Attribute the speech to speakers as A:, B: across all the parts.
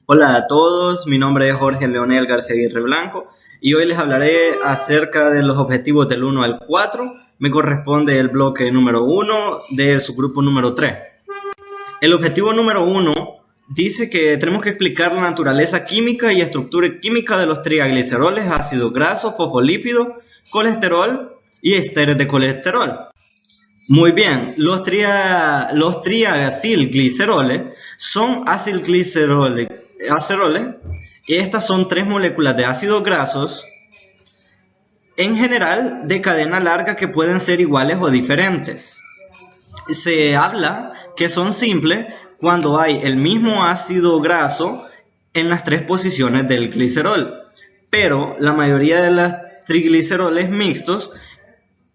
A: Hola a todos, mi nombre es Jorge Leonel García Aguirre Blanco y hoy les hablaré acerca de los objetivos del 1 al 4. Me corresponde el bloque número 1 del subgrupo número 3. El objetivo número 1 dice que tenemos que explicar la naturaleza química y estructura química de los triagliceroles, ácidos grasos, fosfolípidos, colesterol y ésteres de colesterol. Muy bien, los triacilgliceroles son acilgliceroles. Estas son 3 moléculas de ácidos grasos, en general de cadena larga, que pueden ser iguales o diferentes. Se habla que son simples cuando hay el mismo ácido graso en las 3 posiciones del glicerol, pero la mayoría de los trigliceroles mixtos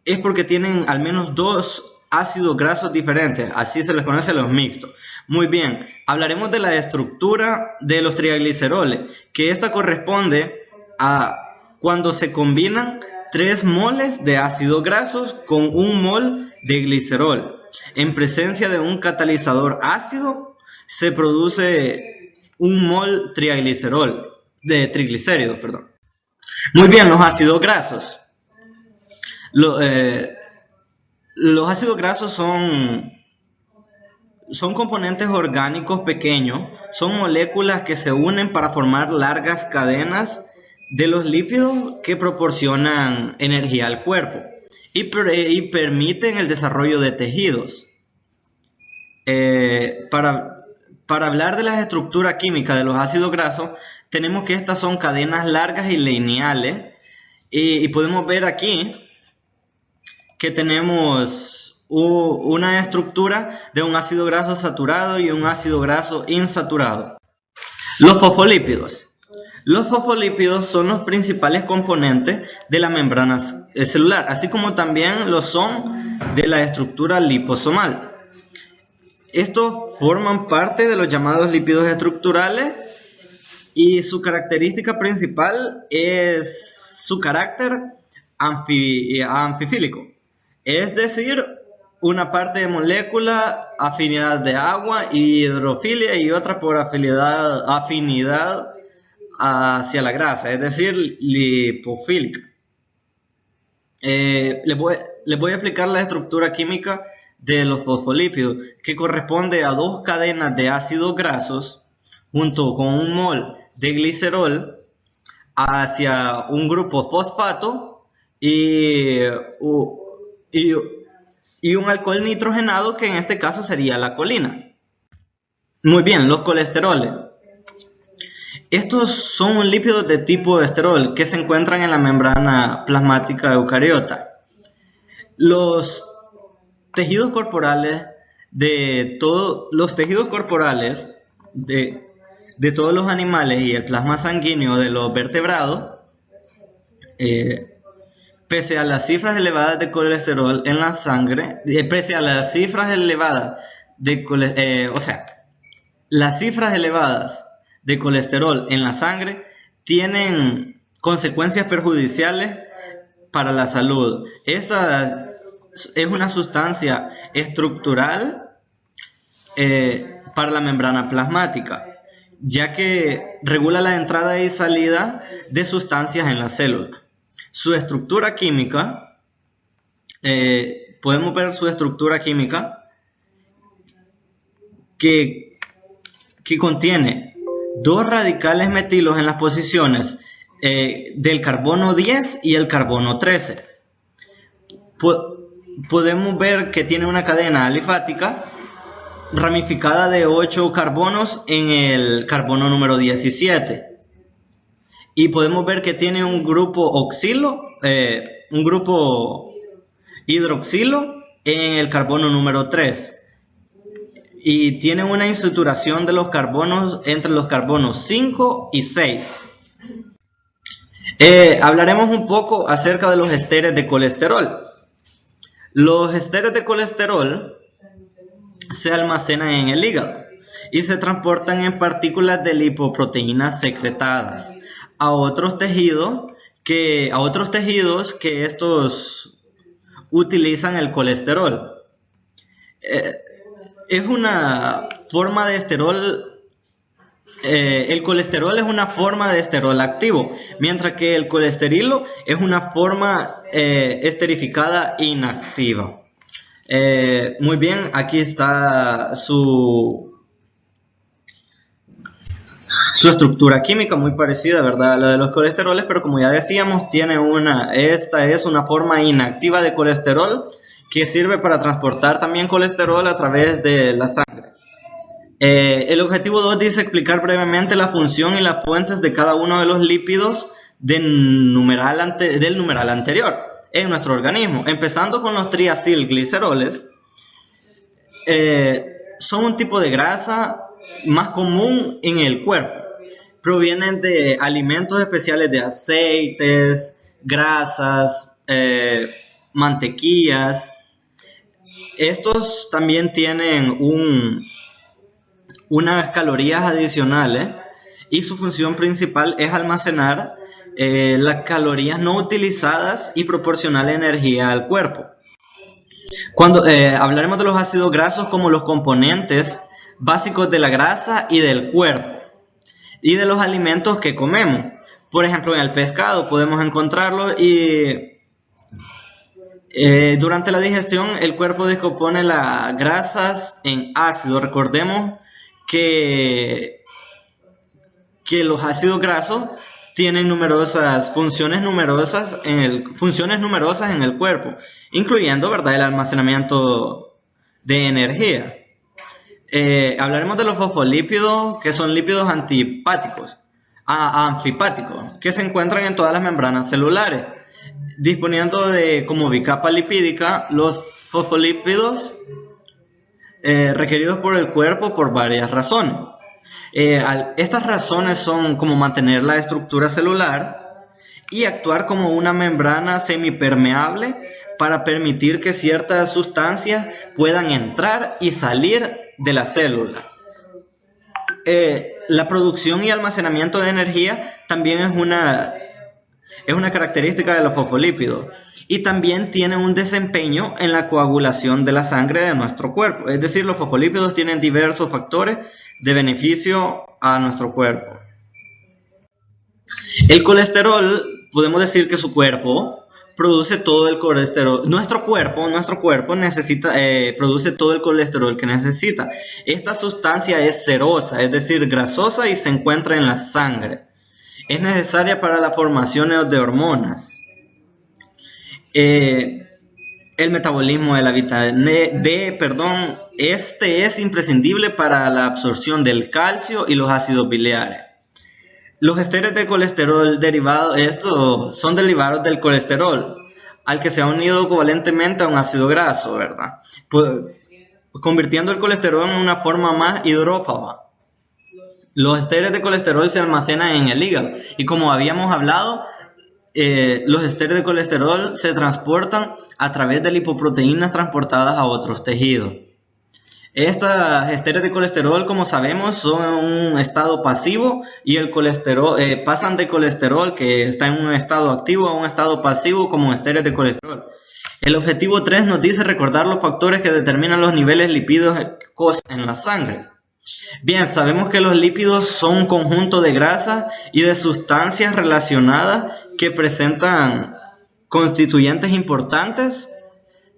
A: es porque tienen al menos 2 ácidos grasos diferentes, así se les conoce a los mixtos. Muy bien, hablaremos de la estructura de los triagliceroles, que esta corresponde a cuando se combinan 3 moles de ácidos grasos con 1 mol de glicerol. En presencia de un catalizador ácido se produce 1 mol de triglicéridos. Muy bien, los ácidos grasos. Los ácidos grasos son componentes orgánicos pequeños, son moléculas que se unen para formar largas cadenas de los lípidos que proporcionan energía al cuerpo y permiten el desarrollo de tejidos. Para hablar de la estructura química de los ácidos grasos, tenemos que estas son cadenas largas y lineales, y podemos ver aquí que tenemos una estructura de un ácido graso saturado y un ácido graso insaturado. Los fosfolípidos. Los fosfolípidos son los principales componentes de la membrana celular, así como también lo son de la estructura liposomal. Estos forman parte de los llamados lípidos estructurales y su característica principal es su carácter anfifílico. Es decir, una parte de molécula, afinidad de agua y hidrofilia, y otra por afinidad hacia la grasa, es decir, lipofílica. Les voy a explicar la estructura química de los fosfolípidos, que corresponde a 2 cadenas de ácidos grasos junto con 1 mol de glicerol hacia un grupo fosfato y un alcohol nitrogenado, que en este caso sería la colina. Muy bien, los colesteroles. Estos son lípidos de tipo esterol que se encuentran en la membrana plasmática eucariota. Los tejidos corporales de todos los animales y el plasma sanguíneo de los vertebrados, pese a las cifras elevadas de colesterol en la sangre, las cifras elevadas de colesterol en la sangre tienen consecuencias perjudiciales para la salud. Esta es una sustancia estructural para la membrana plasmática, ya que regula la entrada y salida de sustancias en la célula. Su estructura química, podemos ver su estructura química que contiene 2 radicales metilos en las posiciones del carbono 10 y el carbono 13. Podemos ver que tiene una cadena alifática ramificada de 8 carbonos en el carbono número 17. Y podemos ver que tiene un grupo hidroxilo en el carbono número 3. Y tiene una insaturación de los carbonos entre los carbonos 5 y 6. Hablaremos un poco acerca de los esteres de colesterol. Los esteres de colesterol se almacenan en el hígado y se transportan en partículas de lipoproteínas secretadas a otros tejidos que estos utilizan el colesterol. Es una forma de esterol. El colesterol es una forma de esterol activo, mientras que el colesterilo es una forma esterificada inactiva. Muy bien, aquí está su estructura química muy parecida, ¿verdad?, a la de los colesteroles, pero como ya decíamos, esta es una forma inactiva de colesterol que sirve para transportar también colesterol a través de la sangre. El objetivo 2 dice explicar brevemente la función y las fuentes de cada uno de los lípidos del numeral anterior en nuestro organismo, empezando con los triacilgliceroles. Son un tipo de grasa más común en el cuerpo. Provienen de alimentos especiales de aceites, grasas, mantequillas. Estos también tienen unas calorías adicionales y su función principal es almacenar las calorías no utilizadas y proporcionar energía al cuerpo. Cuando hablaremos de los ácidos grasos como los componentes básicos de la grasa y del cuerpo y de los alimentos que comemos. Por ejemplo, en el pescado podemos encontrarlo y durante la digestión el cuerpo descompone las grasas en ácido. Recordemos que los ácidos grasos tienen funciones numerosas en el cuerpo, incluyendo, ¿verdad?, el almacenamiento de energía. Hablaremos de los fosfolípidos, que son lípidos anfipáticos, que se encuentran en todas las membranas celulares. Disponiendo de como bicapa lipídica, los fosfolípidos requeridos por el cuerpo por varias razones. Estas razones son como mantener la estructura celular y actuar como una membrana semipermeable para permitir que ciertas sustancias puedan entrar y salir de la célula. La producción y almacenamiento de energía también es una característica de los fosfolípidos y también tienen un desempeño en la coagulación de la sangre de nuestro cuerpo. Es decir, los fosfolípidos tienen diversos factores de beneficio a nuestro cuerpo. El colesterol, podemos decir que su cuerpo produce todo el colesterol. Nuestro cuerpo produce todo el colesterol que necesita. Esta sustancia es serosa, es decir, grasosa, y se encuentra en la sangre. Es necesaria para la formación de hormonas. El metabolismo de la vitamina D, este es imprescindible para la absorción del calcio y los ácidos biliares. Los esteres de colesterol estos son derivados del colesterol, al que se ha unido covalentemente a un ácido graso, ¿verdad?, convirtiendo el colesterol en una forma más hidrófoba. Los esteres de colesterol se almacenan en el hígado y, como habíamos hablado, los esteres de colesterol se transportan a través de lipoproteínas transportadas a otros tejidos. Estas esteres de colesterol, como sabemos, son un estado pasivo y el colesterol pasan de colesterol que está en un estado activo a un estado pasivo como esteres de colesterol. El objetivo 3 nos dice recordar los factores que determinan los niveles lipídicos en la sangre. Bien, sabemos que los lípidos son un conjunto de grasas y de sustancias relacionadas que presentan constituyentes importantes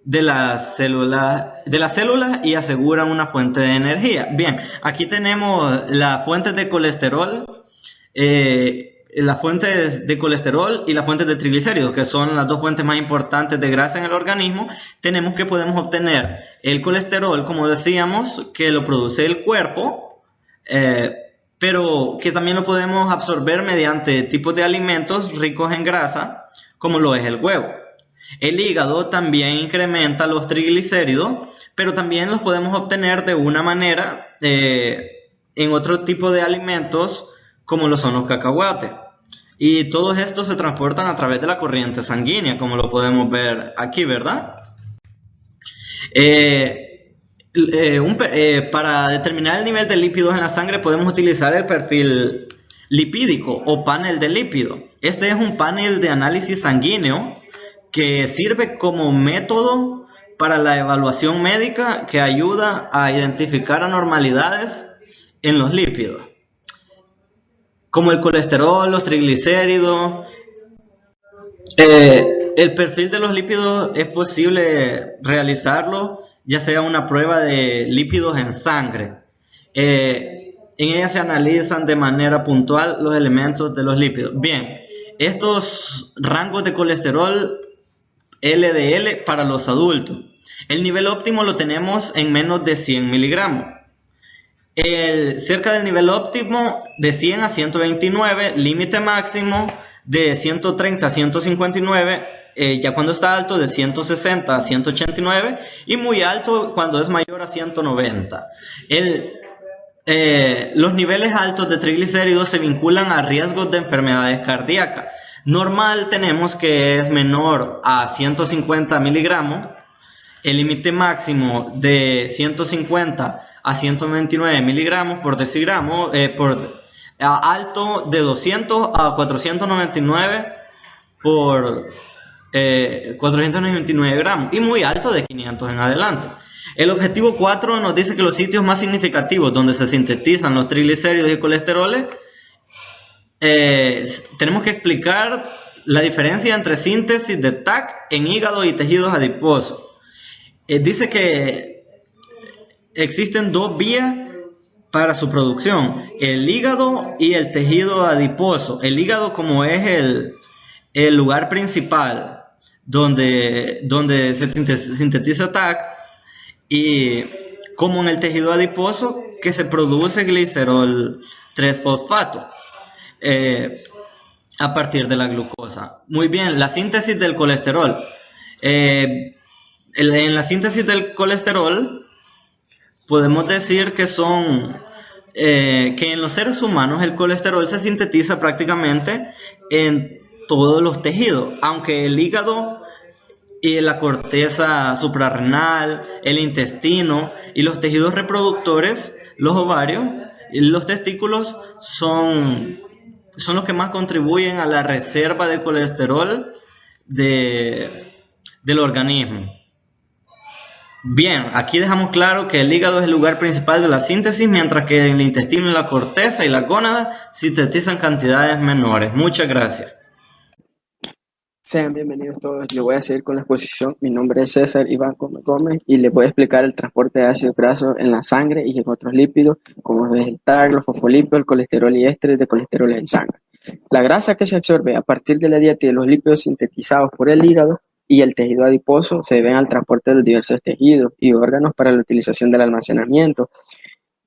A: de las células y aseguran una fuente de energía. Bien, aquí tenemos las fuentes de colesterol, las fuentes de colesterol y las fuentes de triglicéridos, que son las dos fuentes más importantes de grasa en el organismo. Tenemos que podemos obtener el colesterol, como decíamos, que lo produce el cuerpo, pero que también lo podemos absorber mediante tipos de alimentos ricos en grasa, como lo es el huevo. El hígado también incrementa los triglicéridos, pero también los podemos obtener de una manera en otro tipo de alimentos, como lo son los cacahuates. Y todos estos se transportan a través de la corriente sanguínea, como lo podemos ver aquí, ¿verdad? Para determinar el nivel de lípidos en la sangre podemos utilizar el perfil lipídico o panel de lípido. Este es un panel de análisis sanguíneo que sirve como método para la evaluación médica que ayuda a identificar anormalidades en los lípidos, como el colesterol, los triglicéridos. El perfil de los lípidos es posible realizarlo ya sea una prueba de lípidos en sangre. En ella se analizan de manera puntual los elementos de los lípidos. Bien, estos rangos de colesterol LDL para los adultos. El nivel óptimo lo tenemos en menos de 100 miligramos. Cerca del nivel óptimo de 100 a 129, límite máximo de 130 a 159, ya cuando está alto de 160 a 189 y muy alto cuando es mayor a 190. Los niveles altos de triglicéridos se vinculan a riesgos de enfermedades cardíacas. Normal tenemos que es menor a 150 miligramos, el límite máximo de 150 a 129 miligramos por decigramo, alto de 200 a 499 por 499 gramos y muy alto de 500 en adelante. El objetivo 4 nos dice que los sitios más significativos donde se sintetizan los triglicéridos y colesteroles, tenemos que explicar la diferencia entre síntesis de TAC en hígado y tejidos adiposos. Dice que existen dos vías para su producción, el hígado y el tejido adiposo. El hígado, como es el lugar principal donde se sintetiza TAC, y como en el tejido adiposo que se produce glicerol 3-fosfato a partir de la glucosa. Muy bien, la síntesis del colesterol. En la síntesis del colesterol podemos decir que que en los seres humanos el colesterol se sintetiza prácticamente en todos los tejidos, aunque el hígado y la corteza suprarrenal, el intestino y los tejidos reproductores, los ovarios y los testículos son los que más contribuyen a la reserva de colesterol del organismo. Bien, aquí dejamos claro que el hígado es el lugar principal de la síntesis, mientras que el intestino y la corteza y la gónada sintetizan cantidades menores. Muchas gracias.
B: Sean bienvenidos todos. Yo voy a seguir con la exposición. Mi nombre es César Iván Gómez y les voy a explicar el transporte de ácidos grasos en la sangre y en otros lípidos, como es el TAC, los fosfolípidos, el colesterol y ésteres de colesterol en sangre. La grasa que se absorbe a partir de la dieta y de los lípidos sintetizados por el hígado y el tejido adiposo se deben al transporte de los diversos tejidos y órganos para la utilización del almacenamiento.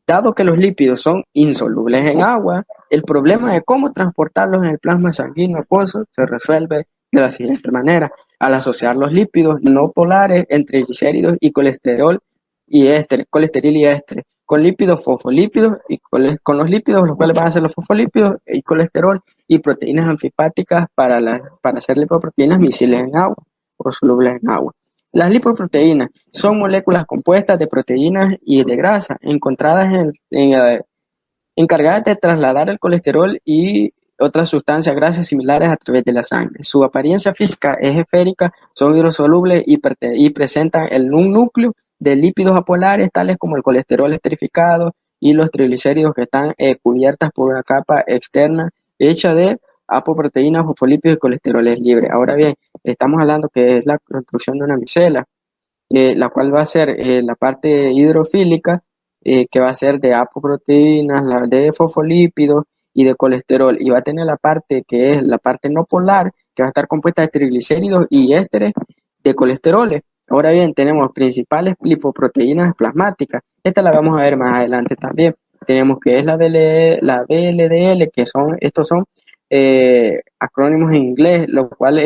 B: Dado que los lípidos son insolubles en agua, el problema de cómo transportarlos en el plasma sanguíneo acuoso se resuelve de la siguiente manera: al asociar los lípidos no polares entre triglicéridos y colesterol y éster, colesterol y éster, con lípidos fosfolípidos y con los lípidos, los cuales van a ser los fosfolípidos y colesterol, y proteínas anfipáticas para hacer lipoproteínas miscibles en agua o solubles en agua. Las lipoproteínas son moléculas compuestas de proteínas y de grasa encontradas encargadas de trasladar el colesterol y otras sustancias grasas similares a través de la sangre. Su apariencia física es esférica, son hidrosolubles y presentan un núcleo de lípidos apolares, tales como el colesterol esterificado y los triglicéridos, que están cubiertas por una capa externa hecha de apoproteínas, fosfolípidos y colesteroles libres. Ahora bien, estamos hablando que es la construcción de una micela, la cual va a ser la parte hidrofílica, que va a ser de apoproteínas, de fosfolípidos y de colesterol, y va a tener la parte que es la parte no polar, que va a estar compuesta de triglicéridos y ésteres de colesteroles. Ahora bien, tenemos principales lipoproteínas plasmáticas. Esta la vamos a ver más adelante también. Tenemos que es la VLDL, que estos son acrónimos en inglés, lo cual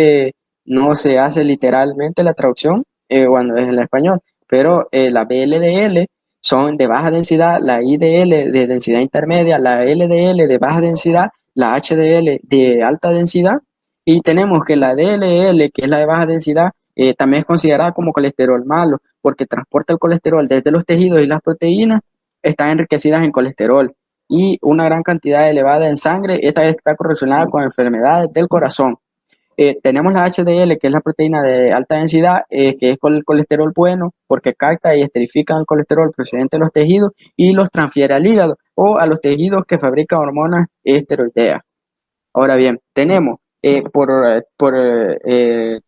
B: no se hace literalmente la traducción cuando es en español, pero la VLDL son de baja densidad, la IDL de densidad intermedia, la LDL de baja densidad, la HDL de alta densidad, y tenemos que la DLL, que es la de baja densidad, También es considerada como colesterol malo porque transporta el colesterol desde los tejidos y las proteínas están enriquecidas en colesterol y una gran cantidad elevada en sangre. Esta está correlacionada con enfermedades del corazón. Tenemos la HDL, que es la proteína de alta densidad, que es con el colesterol bueno, porque capta y esterifica el colesterol procedente de los tejidos y los transfiere al hígado o a los tejidos que fabrican hormonas esteroideas. Ahora bien, tenemos,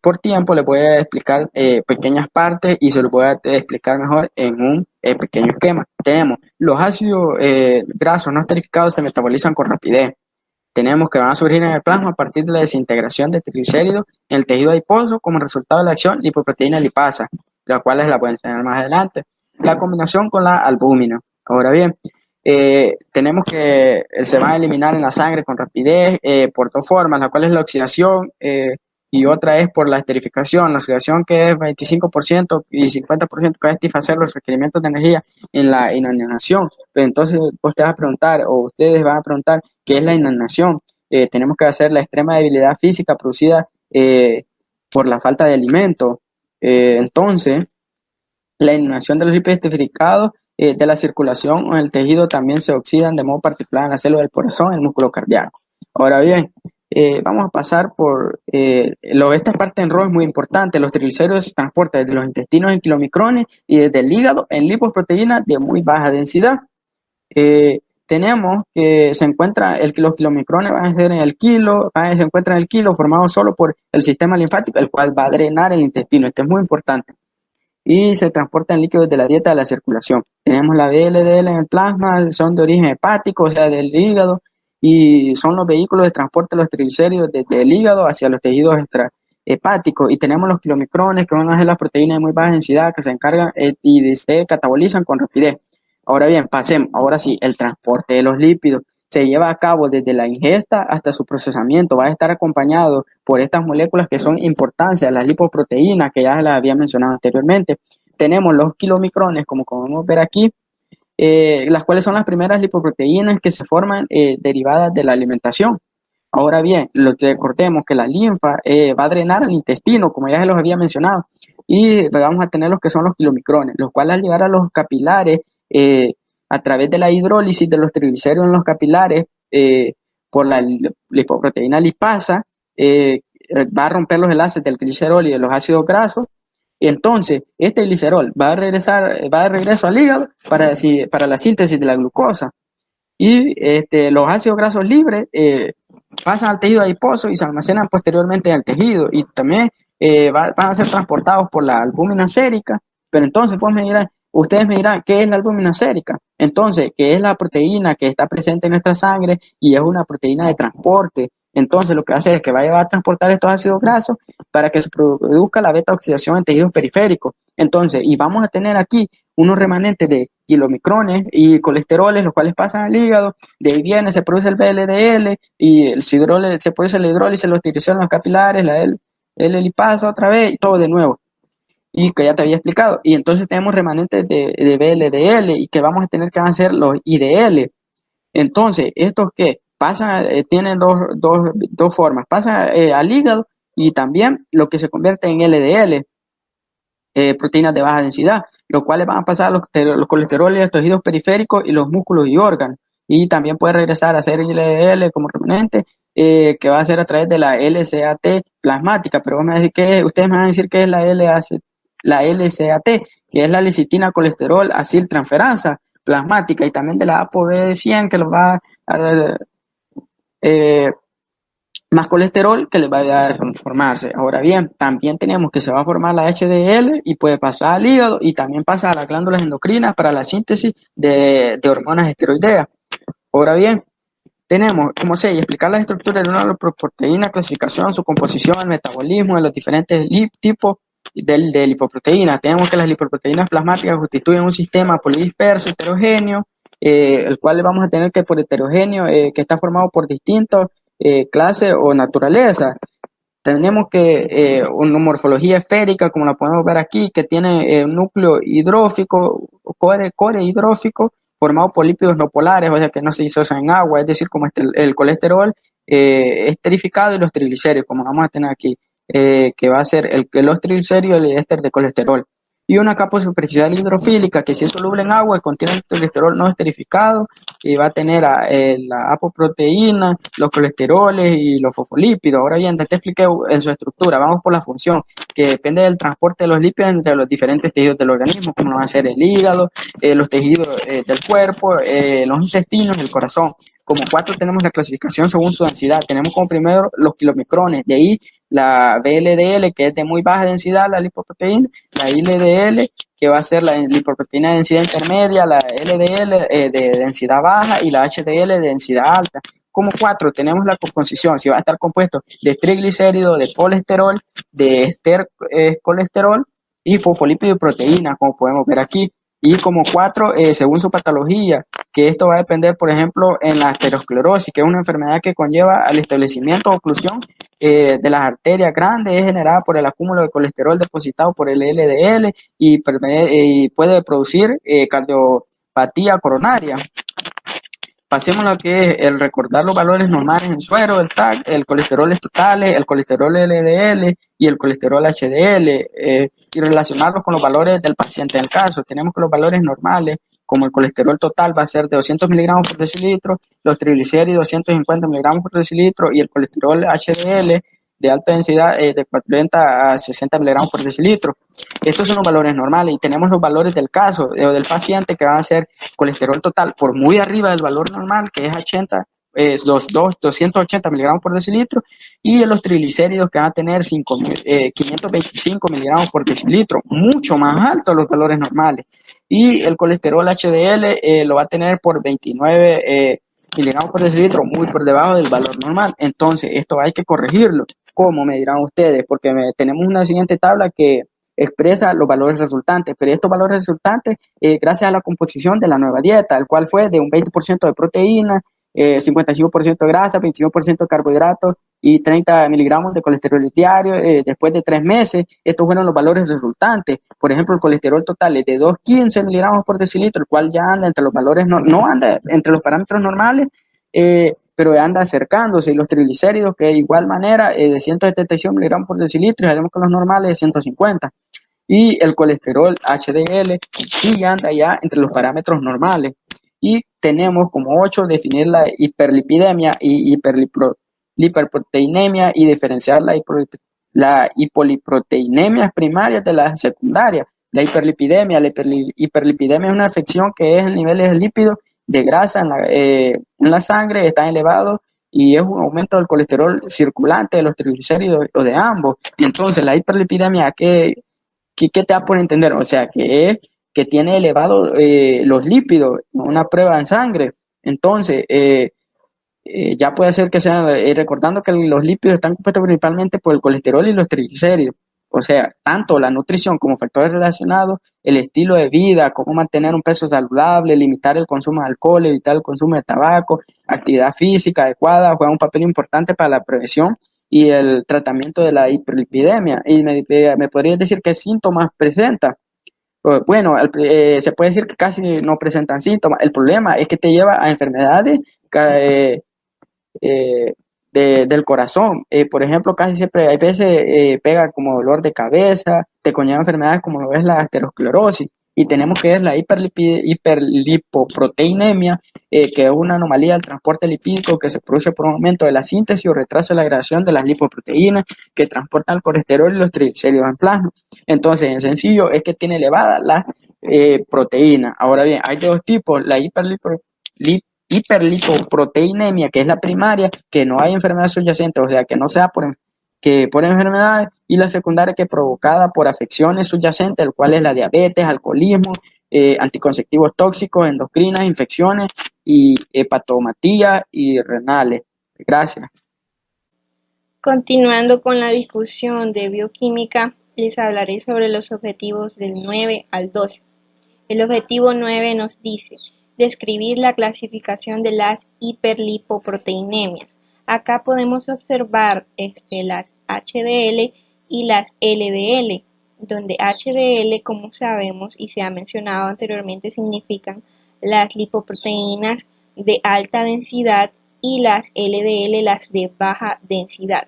B: por tiempo, les voy a explicar pequeñas partes y se los voy a explicar mejor en un pequeño esquema. Tenemos los ácidos grasos no esterificados se metabolizan con rapidez. Tenemos que van a surgir en el plasma a partir de la desintegración de triglicéridos en el tejido adiposo como resultado de la acción lipoproteína lipasa, las cuales la pueden tener más adelante. La combinación con la albúmina. Ahora bien, tenemos que se van a eliminar en la sangre con rapidez por dos formas, la cual es la oxidación y otra es por la esterificación. La oxidación, que es 25% y 50%, que va a satisfacer los requerimientos de energía en la inanición. Pero entonces usted va a preguntar, o ustedes van a preguntar, ¿qué es la inanición? Tenemos que hacer la extrema debilidad física producida por la falta de alimento. Entonces, la inanición de los lípidos esterificados de la circulación o en el tejido también se oxidan de modo particular en la célula del corazón, el músculo cardíaco. Ahora bien, vamos a pasar por esta parte en rojo es muy importante. Los triglicéridos se transportan desde los intestinos en kilomicrones y desde el hígado en lipoproteínas de muy baja densidad. Tenemos que los kilomicrones van a ser en el kilo, se encuentran en el kilo formado solo por el sistema linfático, el cual va a drenar el intestino. Esto es muy importante. Y se transportan líquidos de la dieta a la circulación. Tenemos la VLDL en el plasma, son de origen hepático, o sea, del hígado, y son los vehículos de transporte de los triglicéridos desde el hígado hacia los tejidos extrahepáticos. Y tenemos los kilomicrones, que van a ser las proteínas de muy baja densidad que se encargan y se catabolizan con rapidez. Ahora bien, pasemos, ahora sí, el transporte de los lípidos se lleva a cabo desde la ingesta hasta su procesamiento. Va a estar acompañado por estas moléculas que son importantes, las lipoproteínas, que ya las había mencionado anteriormente. Tenemos los kilomicrones, como podemos ver aquí, las cuales son las primeras lipoproteínas que se forman derivadas de la alimentación. Ahora bien, recordemos que la linfa va a drenar el intestino, como ya se los había mencionado, y vamos a tener los que son los kilomicrones, los cuales al llegar a los capilares, a través de la hidrólisis de los triglicéridos en los capilares por la lipoproteína lipasa, va a romper los enlaces del glicerol y de los ácidos grasos. Y entonces, este glicerol va de regreso al hígado para la síntesis de la glucosa. Y los ácidos grasos libres pasan al tejido adiposo y se almacenan posteriormente en el tejido. Y también van a ser transportados por la albúmina sérica. Pero entonces, ustedes me dirán, ¿qué es la albúmina sérica? Entonces, ¿qué es la proteína que está presente en nuestra sangre y es una proteína de transporte? Entonces, lo que va a hacer es que va a llevar a transportar estos ácidos grasos para que se produzca la beta oxidación en tejidos periféricos. Entonces, y vamos a tener aquí unos remanentes de kilomicrones y colesteroles, los cuales pasan al hígado. De ahí viene, se produce el VLDL y se produce la hidrólisis, los triglicéridos en los capilares, la L-lipasa otra vez y todo de nuevo. Y que ya te había explicado. Y entonces tenemos remanentes de VLDL y que vamos a tener que hacer los IDL. Entonces, estos que pasan, tienen dos formas. Pasan al hígado y también lo que se convierte en LDL, proteínas de baja densidad, los cuales van a pasar a los colesteroles de los tejidos periféricos y los músculos y órganos. Y también puede regresar a ser LDL como remanente, que va a ser a través de la LCAT plasmática. Pero ustedes me van a decir que es la LCAT, que es la lecitina colesterol aciltransferasa plasmática, y también de la ApoB100, que los va a dar más colesterol, que les va a ayudar a formarse. Ahora bien, también tenemos que se va a formar la HDL y puede pasar al hígado y también pasa a las glándulas endocrinas para la síntesis de hormonas esteroideas. Ahora bien, tenemos, como sé, explicar la estructura de una lipoproteína, clasificación, su composición, el metabolismo de los diferentes tipos de lipoproteínas. Tenemos que las lipoproteínas plasmáticas constituyen un sistema polidisperso heterogéneo, el cual vamos a tener que por heterogéneo, que está formado por distintos clases o naturaleza. Tenemos que una morfología esférica, como la podemos ver aquí, que tiene un núcleo hidrófico, core hidrófico, formado por lípidos no polares, o sea que no se disocian en agua, es decir, como el colesterol esterificado y los triglicéridos, como vamos a tener aquí. que va a ser los triglicéridos y el éster de colesterol. Y una capa superficial hidrofílica que si es soluble en agua contiene el colesterol no esterificado y va a tener la apoproteína, los colesteroles y los fosfolípidos. Ahora bien, te expliqué en su estructura, vamos por la función, que depende del transporte de los lípidos entre los diferentes tejidos del organismo, como van a ser el hígado, los tejidos del cuerpo, los intestinos y el corazón. Como cuatro tenemos la clasificación según su densidad. Tenemos como primero los kilomicrones, de ahí la VLDL, que es de muy baja densidad, la lipoproteína, la LDL, que va a ser la lipoproteína de densidad intermedia, la LDL de densidad baja y la HDL de densidad alta. Como cuatro tenemos la composición, si va a estar compuesto de triglicéridos, de colesterol, de ester colesterol y fosfolípidos y proteínas, como podemos ver aquí. Y como cuatro, según su patología, que esto va a depender, por ejemplo, en la aterosclerosis, que es una enfermedad que conlleva al establecimiento o oclusión de las arterias grandes, es generada por el acúmulo de colesterol depositado por el LDL y puede producir cardiopatía coronaria. Pasemos a lo que es el recordar los valores normales en suero, el TAC, el colesterol totales, el colesterol LDL y el colesterol HDL, y relacionarlos con los valores del paciente. En el caso, tenemos que los valores normales, como el colesterol total, va a ser de 200 miligramos por decilitro, los triglicéridos 250 miligramos por decilitro y el colesterol HDL de alta densidad de 40 a 60 miligramos por decilitro. Estos son los valores normales y tenemos los valores del caso o del paciente que van a ser colesterol total por muy arriba del valor normal, que es 80, los 280 miligramos por decilitro, y los triglicéridos que van a tener 525 miligramos por decilitro, mucho más altos los valores normales. Y el colesterol HDL lo va a tener por 29 miligramos por decilitro, muy por debajo del valor normal. Entonces, esto hay que corregirlo. ¿Cómo? Me dirán ustedes, porque tenemos una siguiente tabla que expresa los valores resultantes, pero estos valores resultantes, gracias a la composición de la nueva dieta, el cual fue de un 20% de proteína, 55% de grasa, 21% de carbohidratos y 30 miligramos de colesterol diario. Después de 3 meses, estos fueron los valores resultantes. Por ejemplo, el colesterol total es de 215 miligramos por decilitro, el cual ya anda entre los valores, no anda entre los parámetros normales, pero anda acercándose. Y los triglicéridos, que de igual manera, de 176 miligramos por decilitro, y sabemos que los normales de 150. Y el colesterol HDL sí anda ya entre los parámetros normales. Y tenemos como 8 definir la hiperlipidemia y hiperproteinemia y diferenciar la hipoliproteinemia primaria de la secundaria. La hiperlipidemia es una afección que es el nivel de lípidos de grasa en la sangre está elevado y es un aumento del colesterol circulante, de los triglicéridos o de ambos. Entonces, la hiperlipidemia, ¿qué te da por entender? O sea, que tiene elevado los lípidos, una prueba en sangre. Entonces, ya puede ser que sea, recordando que los lípidos están compuestos principalmente por el colesterol y los triglicéridos. O sea, tanto la nutrición como factores relacionados, el estilo de vida, cómo mantener un peso saludable, limitar el consumo de alcohol, evitar el consumo de tabaco, actividad física adecuada, juega un papel importante para la prevención y el tratamiento de la hiperlipidemia. Y me podrías decir qué síntomas presenta. Bueno, se puede decir que casi no presentan síntomas. El problema es que te lleva a enfermedades eh, del corazón. Por ejemplo, casi siempre hay veces pega como dolor de cabeza, te conlleva enfermedades como lo es la aterosclerosis. Y tenemos que es la hiperlipoproteinemia, que es una anomalía del transporte lipídico que se produce por un aumento de la síntesis o retraso de la agregación de las lipoproteínas que transportan el colesterol y los triglicéridos en plasma. Entonces, en sencillo, es que tiene elevada la proteína. Ahora bien, hay dos tipos, la hiperlipoproteinemia, que es la primaria, que no hay enfermedad subyacente, o sea, que no sea por enfermedades, y la secundaria, que es provocada por afecciones subyacentes, el cual es la diabetes, alcoholismo, anticonceptivos tóxicos, endocrinas, infecciones y hepatomatía y renales. Gracias.
C: Continuando con la discusión de bioquímica, les hablaré sobre los objetivos del 9 al 12. El objetivo 9 nos dice describir la clasificación de las hiperlipoproteinemias. Acá podemos observar las HDL y las LDL, donde HDL, como sabemos y se ha mencionado anteriormente, significan las lipoproteínas de alta densidad y las LDL las de baja densidad.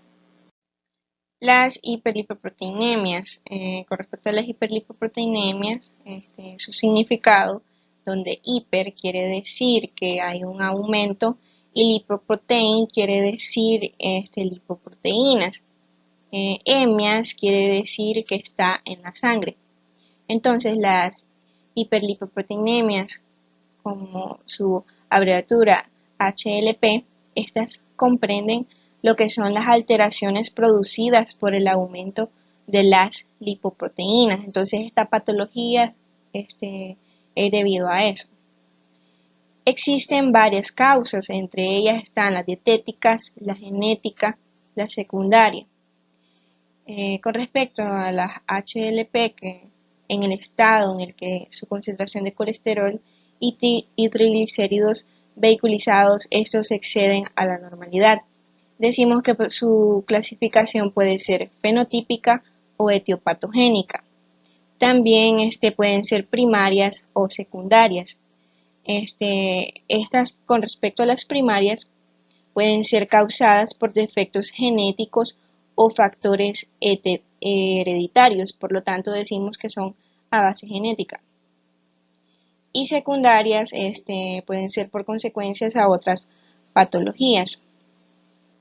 C: Las hiperlipoproteinemias. Con respecto a las hiperlipoproteinemias, su significado, donde hiper quiere decir que hay un aumento y lipoprotein quiere decir lipoproteínas. Hemias quiere decir que está en la sangre. Entonces las hiperlipoproteinemias, como su abreviatura HLP, estas comprenden lo que son las alteraciones producidas por el aumento de las lipoproteínas. Entonces esta patología es debido a eso. Existen varias causas, entre ellas están las dietéticas, la genética, la secundaria. Con respecto a las HLP, que en el estado en el que su concentración de colesterol y triglicéridos vehiculizados, estos exceden a la normalidad. Decimos que su clasificación puede ser fenotípica o etiopatogénica. También pueden ser primarias o secundarias. Estas, con respecto a las primarias, pueden ser causadas por defectos genéticos o factores hereditarios, por lo tanto decimos que son a base genética. Y secundarias pueden ser por consecuencias a otras patologías.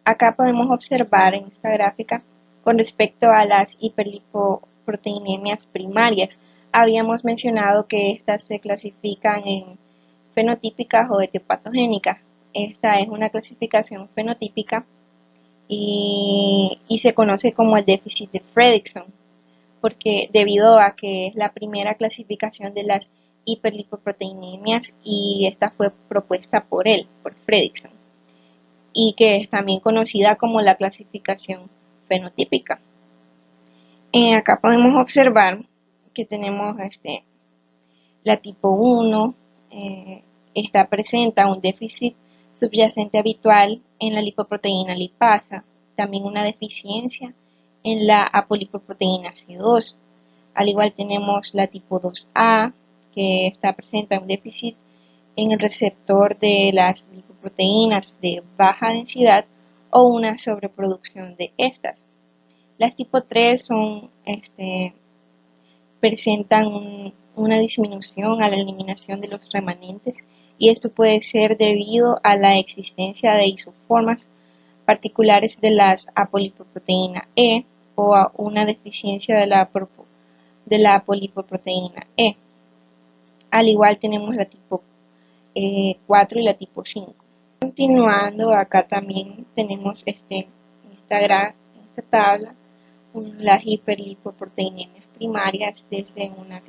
C: Acá podemos observar en esta gráfica con respecto a las hiperlipoproteinemias primarias. Habíamos mencionado que estas se clasifican en fenotípicas o etiopatogénicas. Esta es una clasificación fenotípica y se conoce como el déficit de Fredrickson, porque debido a que es la primera clasificación de las hiperlipoproteinemias y esta fue propuesta por Fredrickson, y que es también conocida como la clasificación fenotípica. Acá podemos observar que tenemos la tipo 1, esta presenta un déficit subyacente habitual en la lipoproteína lipasa, también una deficiencia en la apolipoproteína C2. Al igual tenemos la tipo 2A, que presenta un déficit en el receptor de las lipoproteínas de baja densidad o una sobreproducción de estas. Las tipo 3 presentan una disminución a la eliminación de los remanentes, y esto puede ser debido a la existencia de isoformas particulares de las apolipoproteína E o a una deficiencia de la apolipoproteína E. Al igual tenemos la tipo 4 y la tipo 5. Continuando, acá también tenemos en esta tabla las hiperlipoproteinemias primarias desde una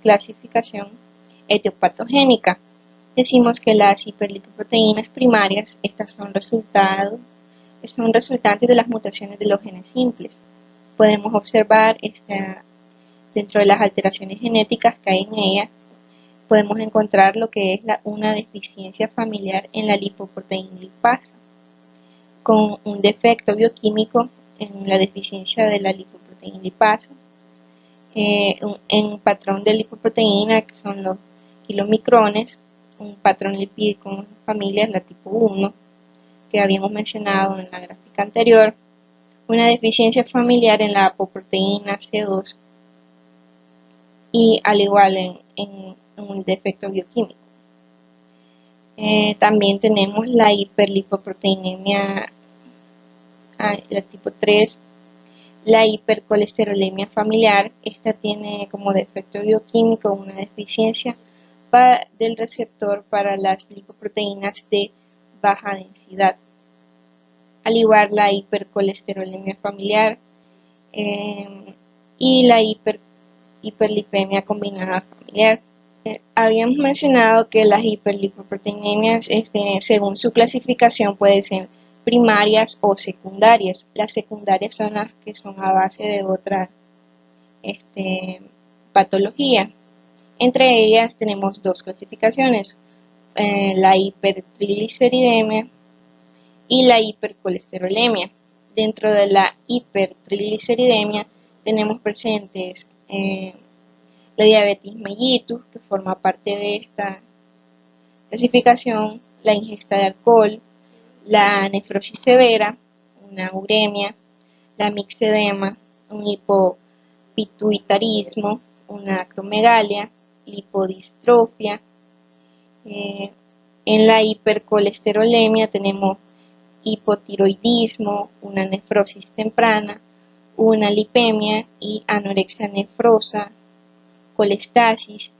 C: clasificación etiopatogénica. Decimos que las hiperlipoproteínas primarias, estas son resultantes de las mutaciones de los genes simples. Podemos observar dentro de las alteraciones genéticas que hay en ellas, podemos encontrar lo que es una deficiencia familiar en la lipoproteína lipasa, con un defecto bioquímico en la deficiencia de la lipoproteína lipasa, en patrón de lipoproteína, que son los kilomicrones, un patrón lipídico en familias, la tipo 1, que habíamos mencionado en la gráfica anterior, una deficiencia familiar en la apoproteína C2, y al igual en un defecto bioquímico. También tenemos la hiperlipoproteinemia, la tipo 3, la hipercolesterolemia familiar. Esta tiene como defecto bioquímico una deficiencia del receptor para las lipoproteínas de baja densidad. Al igual la hipercolesterolemia familiar y la hiperlipemia combinada familiar. Habíamos mencionado que las hiperlipoproteinemias, según su clasificación, pueden ser primarias o secundarias. Las secundarias son las que son a base de otra patología. Entre ellas tenemos dos clasificaciones, la hipertrigliceridemia y la hipercolesterolemia. Dentro de la hipertrigliceridemia tenemos presentes la diabetes mellitus, que forma parte de esta clasificación, la ingesta de alcohol, la nefrosis severa, una uremia, la mixedema, un hipopituitarismo, una acromegalia, lipodistrofia. En la hipercolesterolemia tenemos hipotiroidismo, una nefrosis temprana, una lipemia y anorexia nefrosa, colestasis,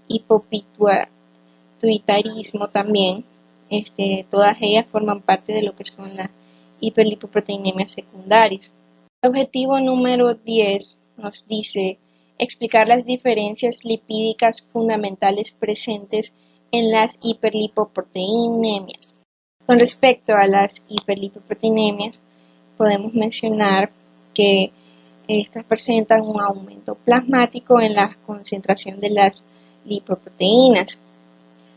C: hipopituitarismo también. Todas ellas forman parte de lo que son las hiperlipoproteinemias secundarias. El objetivo número 10 nos dice explicar las diferencias lipídicas fundamentales presentes en las hiperlipoproteinemias. Con respecto a las hiperlipoproteinemias, podemos mencionar que estas presentan un aumento plasmático en la concentración de las lipoproteínas.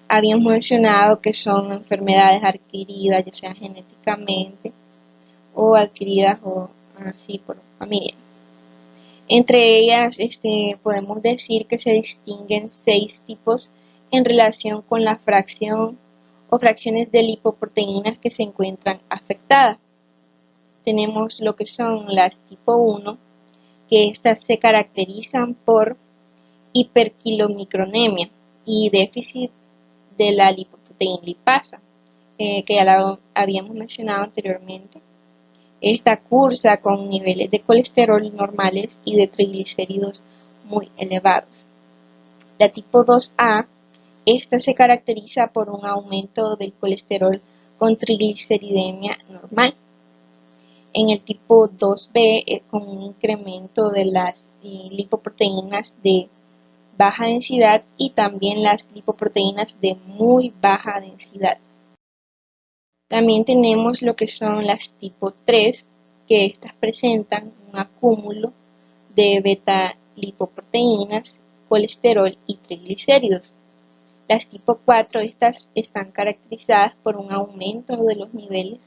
C: Habíamos mencionado que son enfermedades adquiridas, ya sea genéticamente o adquiridas o así por familia. Entre ellas podemos decir que se distinguen 6 tipos en relación con la fracción o fracciones de lipoproteínas que se encuentran afectadas. Tenemos lo que son las tipo 1, que estas se caracterizan por hiperquilomicronemia y déficit de la lipoproteína lipasa, que ya la habíamos mencionado anteriormente. Esta cursa con niveles de colesterol normales y de triglicéridos muy elevados. La tipo 2A, esta se caracteriza por un aumento del colesterol con trigliceridemia normal. En el tipo 2B, con un incremento de las lipoproteínas de baja densidad y también las lipoproteínas de muy baja densidad. También tenemos lo que son las tipo 3, que estas presentan un acúmulo de beta-lipoproteínas, colesterol y triglicéridos. Las tipo 4, estas están caracterizadas por un aumento de los niveles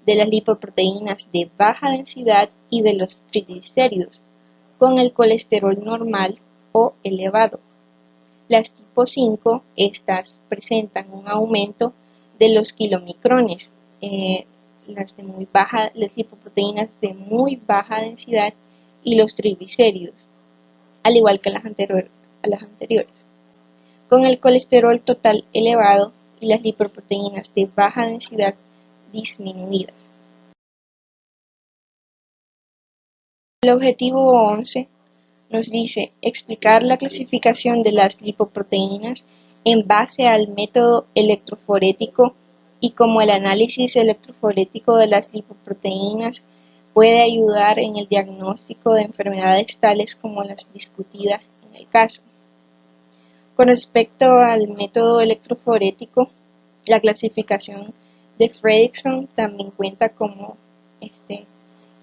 C: de las lipoproteínas de baja densidad y de los triglicéridos, con el colesterol normal o elevado. Las tipo 5, estas presentan un aumento de los kilomicrones, las lipoproteínas de muy baja densidad y los triglicéridos, al igual que las anteriores, con el colesterol total elevado y las lipoproteínas de baja densidad disminuidas. El objetivo 11 nos dice explicar la clasificación de las lipoproteínas en base al método electroforético y cómo el análisis electroforético de las lipoproteínas puede ayudar en el diagnóstico de enfermedades tales como las discutidas en el caso. Con respecto al método electroforético, la clasificación de Fredrickson también cuenta como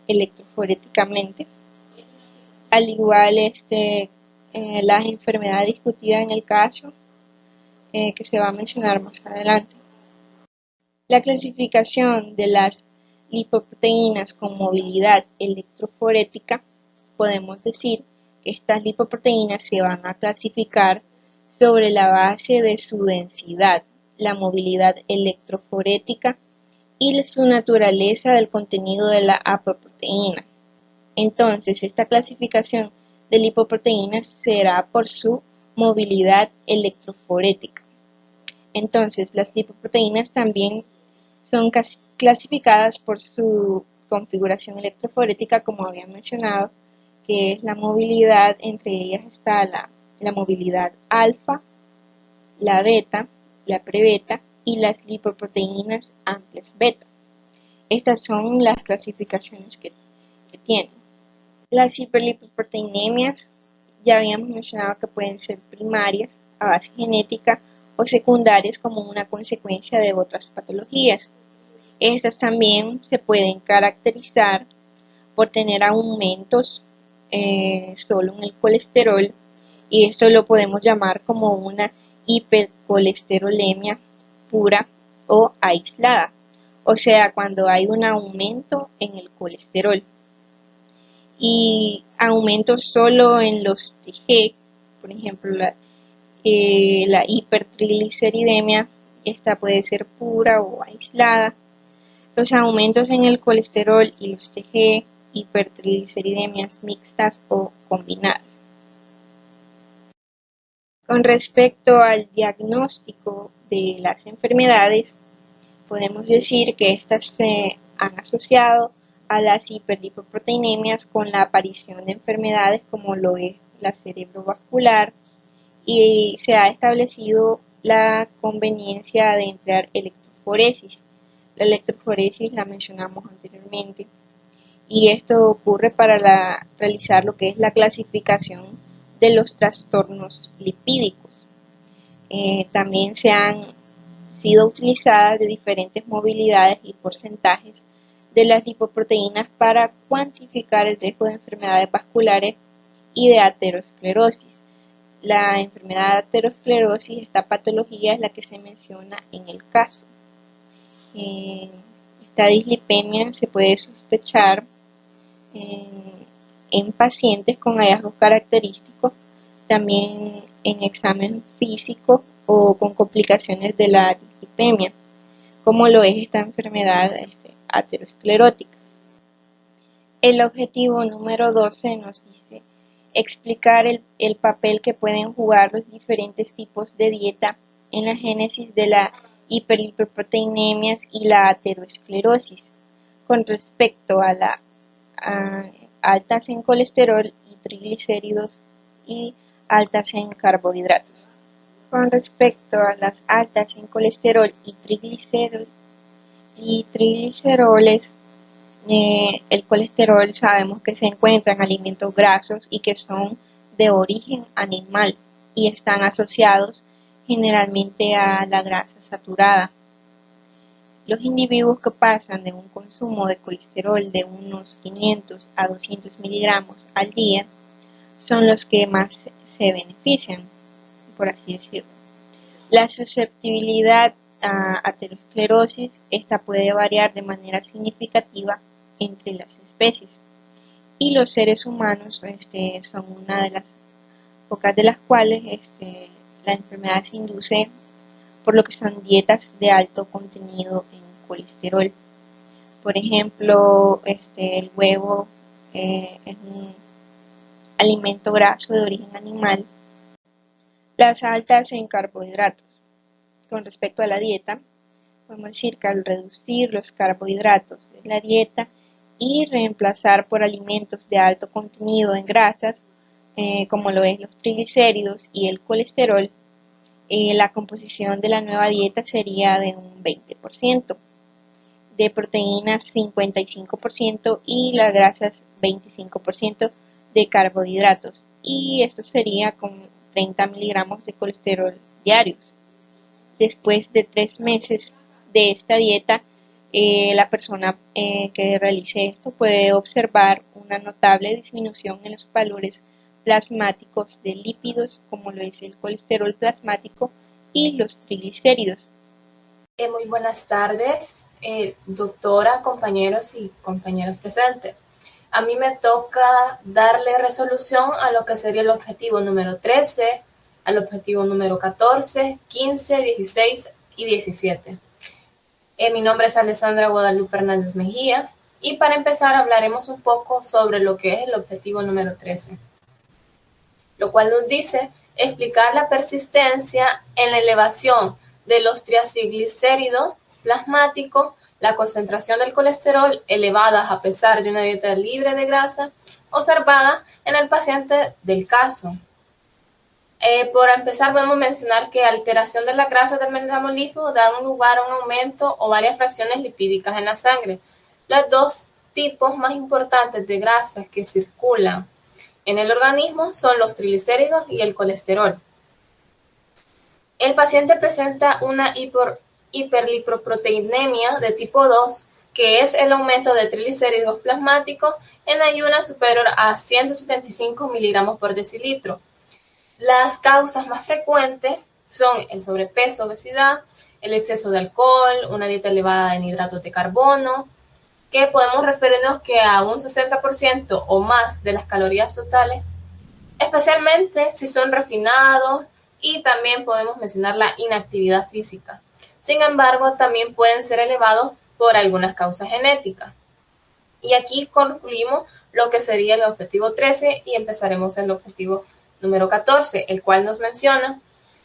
C: electroforéticamente, al igual las enfermedades discutidas en el caso, que se va a mencionar más adelante. La clasificación de las lipoproteínas con movilidad electroforética, podemos decir que estas lipoproteínas se van a clasificar sobre la base de su densidad, la movilidad electroforética y su naturaleza del contenido de la apoproteína. Entonces, esta clasificación de lipoproteínas será por su movilidad electroforética. Entonces, las lipoproteínas también son clasificadas por su configuración electroforética, como había mencionado, que es la movilidad. Entre ellas está la movilidad alfa, la beta, la prebeta y las lipoproteínas amplias beta. Estas son las clasificaciones que tienen. Las hiperlipoproteinemias ya habíamos mencionado que pueden ser primarias a base genética o secundarias como una consecuencia de otras patologías. Estas también se pueden caracterizar por tener aumentos solo en el colesterol, y esto lo podemos llamar como una hipercolesterolemia pura o aislada, o sea, cuando hay un aumento en el colesterol y aumento solo en los TG, por ejemplo la hipertrigliceridemia, esta puede ser pura o aislada. Los aumentos en el colesterol y los TG hipertrigliceridemias mixtas o combinadas. Con respecto al diagnóstico de las enfermedades, podemos decir que estas se han asociado a las hiperlipoproteinemias con la aparición de enfermedades como lo es la cerebrovascular, y se ha establecido la conveniencia de emplear electroforesis. La electroforesis la mencionamos anteriormente, y esto ocurre para realizar lo que es la clasificación de los trastornos lipídicos. También se han sido utilizadas de diferentes movilidades y porcentajes de las lipoproteínas para cuantificar el riesgo de enfermedades vasculares y de aterosclerosis. La enfermedad de aterosclerosis, esta patología es la que se menciona en el caso. Esta dislipemia se puede sospechar en pacientes con hallazgos característicos, también en examen físico o con complicaciones de la dislipemia, como lo es esta enfermedad aterosclerótica. El objetivo número 12 nos dice explicar el papel que pueden jugar los diferentes tipos de dieta en la génesis de la hiperlipoproteinemias y la aterosclerosis con respecto a la altas en colesterol y triglicéridos y altas en carbohidratos. Con respecto a las altas en colesterol y trigliceroles, el colesterol sabemos que se encuentra en alimentos grasos y que son de origen animal y están asociados generalmente a la grasa saturada. Los individuos que pasan de un consumo de colesterol de unos 500 a 200 miligramos al día son los que más se benefician, por así decirlo. La susceptibilidad a aterosclerosis, esta puede variar de manera significativa entre las especies, y los seres humanos son una de las pocas de las cuales la enfermedad se induce por lo que son dietas de alto contenido en colesterol. Por ejemplo, el huevo es un alimento graso de origen animal. Las altas en carbohidratos. Con respecto a la dieta, podemos decir que al reducir los carbohidratos de la dieta y reemplazar por alimentos de alto contenido en grasas, como lo es los triglicéridos y el colesterol, la composición de la nueva dieta sería de un 20%, de proteínas 55% y las grasas 25% de carbohidratos, y esto sería con 30 miligramos de colesterol diarios. Después de 3 meses de esta dieta, la persona que realice esto puede observar una notable disminución en los valores plasmáticos de lípidos, como lo es el colesterol plasmático y los triglicéridos.
D: Muy buenas tardes, doctora, compañeros y compañeras presentes. A mí me toca darle resolución a lo que sería el objetivo número 13, al objetivo número 14, 15, 16 y 17. Mi nombre es Alessandra Guadalupe Hernández Mejía, y para empezar hablaremos un poco sobre lo que es el objetivo número 13, lo cual nos dice explicar la persistencia en la elevación de los triacilglicéridos plasmáticos, la concentración del colesterol elevadas a pesar de una dieta libre de grasa observada en el paciente del caso. Por empezar, podemos mencionar que alteración de la grasa del metabolismo da un lugar a un aumento o varias fracciones lipídicas en la sangre. Los dos tipos más importantes de grasas que circulan en el organismo son los triglicéridos y el colesterol. El paciente presenta una hiperlipoproteinemia de tipo 2, que es el aumento de triglicéridos plasmáticos en ayunas superior a 175 miligramos por decilitro. Las causas más frecuentes son el sobrepeso, obesidad, el exceso de alcohol, una dieta elevada en hidratos de carbono, que podemos referirnos que a un 60% o más de las calorías totales, especialmente si son refinados, y también podemos mencionar la inactividad física. Sin embargo, también pueden ser elevados por algunas causas genéticas. Y aquí concluimos lo que sería el objetivo 13 y empezaremos el objetivo número 14, el cual nos menciona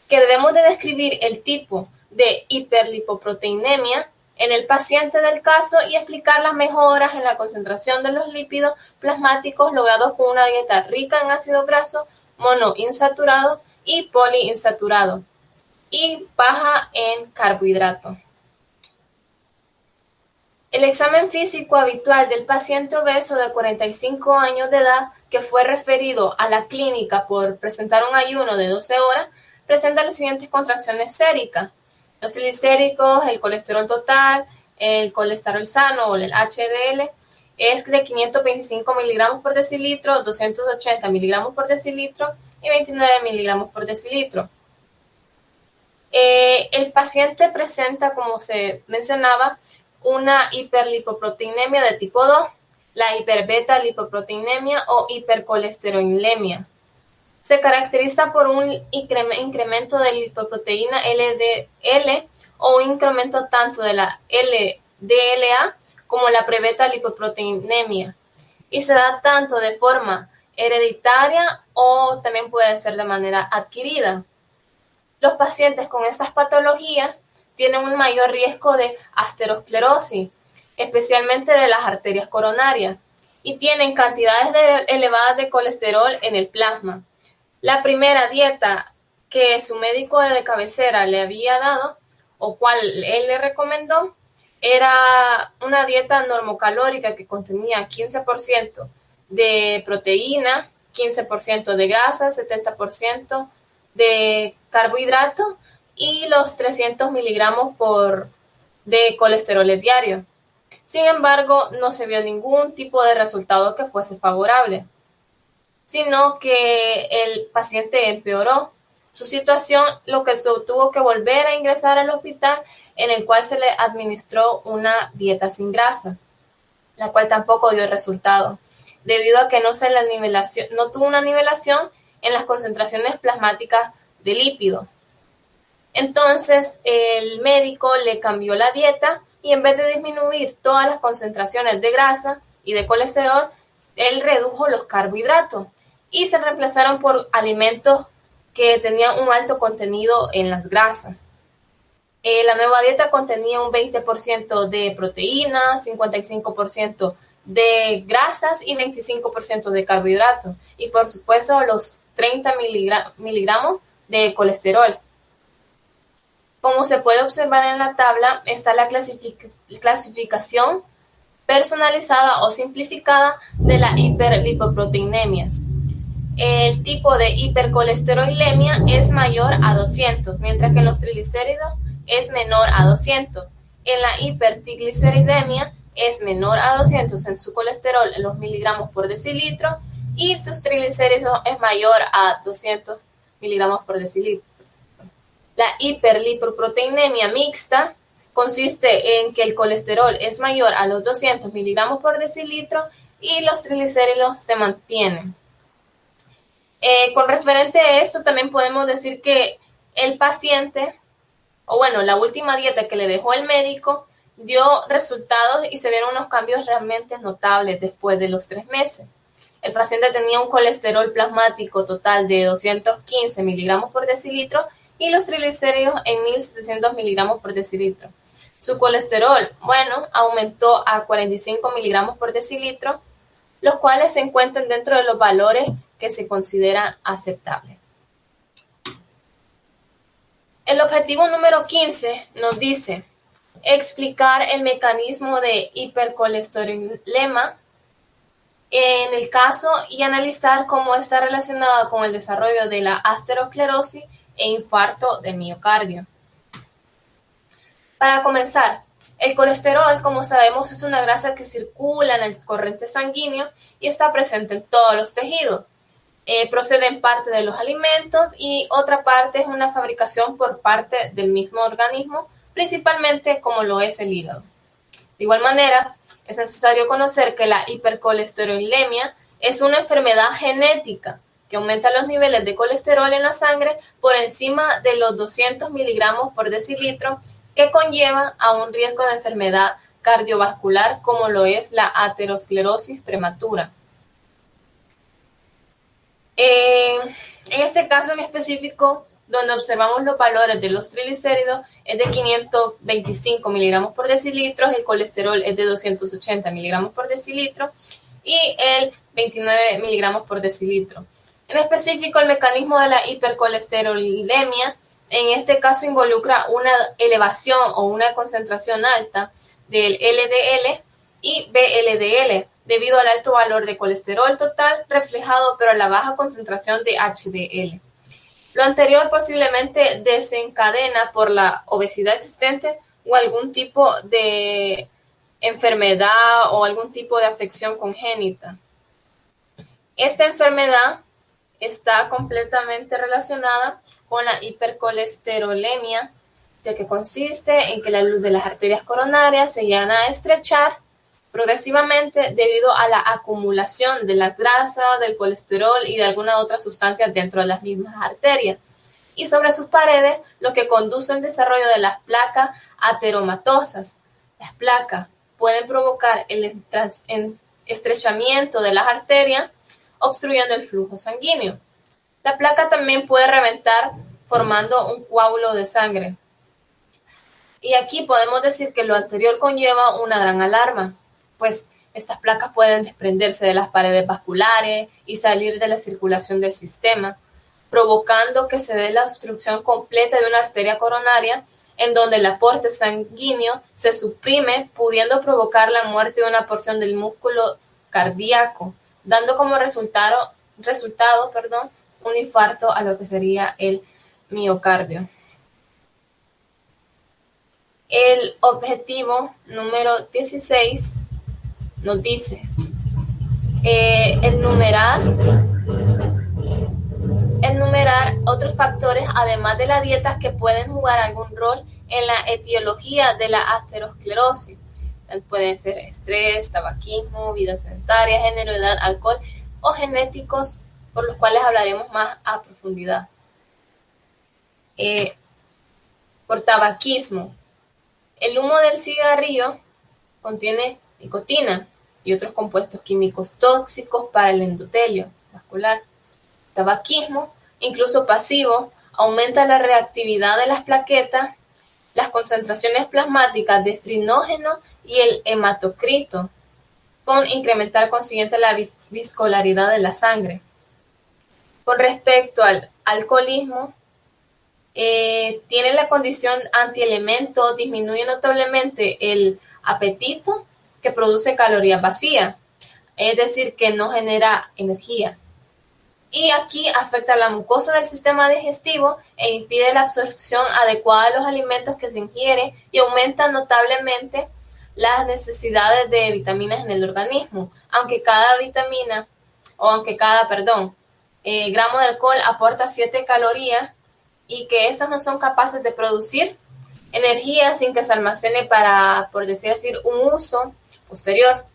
D: que debemos de describir el tipo de hiperlipoproteinemia en el paciente del caso y explicar las mejoras en la concentración de los lípidos plasmáticos logrados con una dieta rica en ácido graso, monoinsaturado y poliinsaturado y baja en carbohidratos. El examen físico habitual del paciente obeso de 45 años de edad que fue referido a la clínica por presentar un ayuno de 12 horas presenta las siguientes contracciones séricas: los triglicéridos, el colesterol total, el colesterol sano o el HDL es de 525 miligramos por decilitro, 280 miligramos por decilitro y 29 miligramos por decilitro. El paciente presenta, como se mencionaba, una hiperlipoproteinemia de tipo 2, la hiperbeta lipoproteinemia o hipercolesterolemia. Se caracteriza por un incremento de lipoproteína LDL o un incremento tanto de la LDLA como la prebeta lipoproteinemia y se da tanto de forma hereditaria o también puede ser de manera adquirida. Los pacientes con estas patologías tienen un mayor riesgo de aterosclerosis, especialmente de las arterias coronarias, y tienen cantidades elevadas de colesterol en el plasma. La primera dieta que su médico de cabecera le había dado, o cual él le recomendó, era una dieta normocalórica que contenía 15% de proteína, 15% de grasa, 70% de carbohidratos y los 300 miligramos de colesterol diario. Sin embargo, no se vio ningún tipo de resultado que fuese favorable, sino que el paciente empeoró su situación, lo que tuvo que volver a ingresar al hospital, en el cual se le administró una dieta sin grasa, la cual tampoco dio resultado, debido a que no tuvo una nivelación en las concentraciones plasmáticas de lípido. Entonces el médico le cambió la dieta y en vez de disminuir todas las concentraciones de grasa y de colesterol, él redujo los carbohidratos y se reemplazaron por alimentos que tenían un alto contenido en las grasas. La nueva dieta contenía un 20% de proteína, 55% de grasas y 25% de carbohidratos y por supuesto los 30 miligramos de colesterol. Como se puede observar en la tabla, está la clasificación personalizada o simplificada de la hiperlipoproteinemias. El tipo de hipercolesterolemia es mayor a 200, mientras que en los triglicéridos es menor a 200. En la hipertrigliceridemia es menor a 200 en su colesterol en los miligramos por decilitro y sus triglicéridos es mayor a 200 miligramos por decilitro. La hiperlipoproteinemia mixta consiste en que el colesterol es mayor a los 200 miligramos por decilitro y los triglicéridos se mantienen. Con referente a esto, también podemos decir que el paciente, la última dieta que le dejó el médico, dio resultados y se vieron unos cambios realmente notables después de los 3 meses. El paciente tenía un colesterol plasmático total de 215 miligramos por decilitro y los triglicéridos en 1.700 miligramos por decilitro. Su colesterol, aumentó a 45 miligramos por decilitro, los cuales se encuentran dentro de los valores que se consideran aceptables. El objetivo número 15 nos dice explicar el mecanismo de hipercolesterolema en el caso y analizar cómo está relacionado con el desarrollo de la aterosclerosis e infarto de miocardio. Para comenzar, el colesterol, como sabemos, es una grasa que circula en el torrente sanguíneo y está presente en todos los tejidos. Procede en parte de los alimentos y otra parte es una fabricación por parte del mismo organismo, principalmente como lo es el hígado. De igual manera, es necesario conocer que la hipercolesterolemia es una enfermedad genética que aumenta los niveles de colesterol en la sangre por encima de los 200 miligramos por decilitro, que conlleva a un riesgo de enfermedad cardiovascular como lo es la aterosclerosis prematura. En este caso en específico, donde observamos los valores de los triglicéridos, es de 525 miligramos por decilitro, el colesterol es de 280 miligramos por decilitro y el 29 miligramos por decilitro. En específico, el mecanismo de la hipercolesterolemia, en este caso involucra una elevación o una concentración alta del LDL y VLDL, debido al alto valor de colesterol total reflejado, pero a la baja concentración de HDL. Lo anterior posiblemente desencadena por la obesidad existente o algún tipo de enfermedad o algún tipo de afección congénita. Esta enfermedad está completamente relacionada con la hipercolesterolemia, ya que consiste en que la luz de las arterias coronarias se llegan a estrechar progresivamente debido a la acumulación de la grasa, del colesterol y de alguna otra sustancia dentro de las mismas arterias, y sobre sus paredes, lo que conduce al desarrollo de las placas ateromatosas. Las placas pueden provocar el estrechamiento de las arterias, obstruyendo el flujo sanguíneo. La placa también puede reventar formando un coágulo de sangre. Y aquí podemos decir que lo anterior conlleva una gran alarma, pues estas placas pueden desprenderse de las paredes vasculares y salir de la circulación del sistema, provocando que se dé la obstrucción completa de una arteria coronaria, en donde el aporte sanguíneo se suprime, pudiendo provocar la muerte de una porción del músculo cardíaco, dando como resultado, un infarto a lo que sería el miocardio. El objetivo número 16 nos dice enumerar otros factores, además de las dietas, que pueden jugar algún rol en la etiología de la aterosclerosis. Pueden ser estrés, tabaquismo, vida sedentaria, género, edad, alcohol o genéticos, por los cuales hablaremos más a profundidad. Por tabaquismo, el humo del cigarrillo contiene nicotina y otros compuestos químicos tóxicos para el endotelio vascular. Tabaquismo, incluso pasivo, aumenta la reactividad de las plaquetas, las concentraciones plasmáticas de fibrinógeno y el hematocrito, con incrementar consiguiente la viscolaridad de la sangre. Con respecto al alcoholismo, tiene la condición antielemento, disminuye notablemente el apetito, que produce calorías vacías, es decir, que no genera energía. Y aquí afecta la mucosa del sistema digestivo e impide la absorción adecuada de los alimentos que se ingieren y aumenta notablemente las necesidades de vitaminas en el organismo, aunque cada gramo de alcohol aporta 7 calorías y que esas no son capaces de producir energía sin que se almacene para, por decir así, un uso posterior.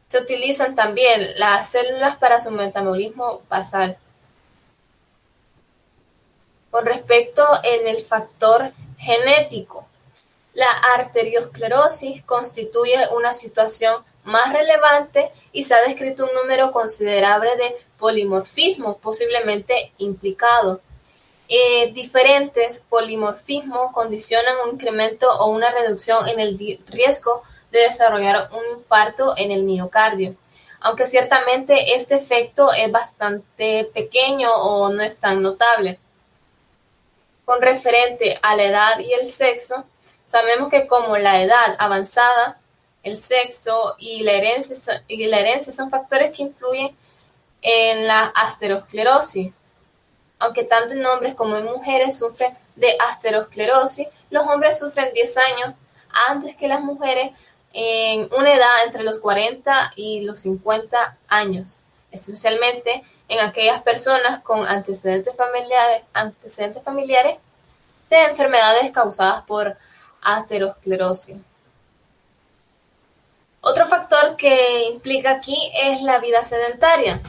D: Se utilizan también las células para su metabolismo basal. Con respecto en el factor genético, la arteriosclerosis constituye una situación más relevante y se ha descrito un número considerable de polimorfismos posiblemente implicados. Diferentes polimorfismos condicionan un incremento o una reducción en el riesgo de desarrollar un infarto en el miocardio, aunque ciertamente este efecto es bastante pequeño o no es tan notable. Con referente a la edad y el sexo, sabemos que como la edad avanzada, el sexo y la herencia son factores que influyen en la aterosclerosis. Aunque tanto en hombres como en mujeres sufren de aterosclerosis, los hombres sufren 10 años antes que las mujeres, en una edad entre los 40 y los 50 años, especialmente en aquellas personas con antecedentes familiares de enfermedades causadas por aterosclerosis. Otro factor que implica aquí es la vida sedentaria.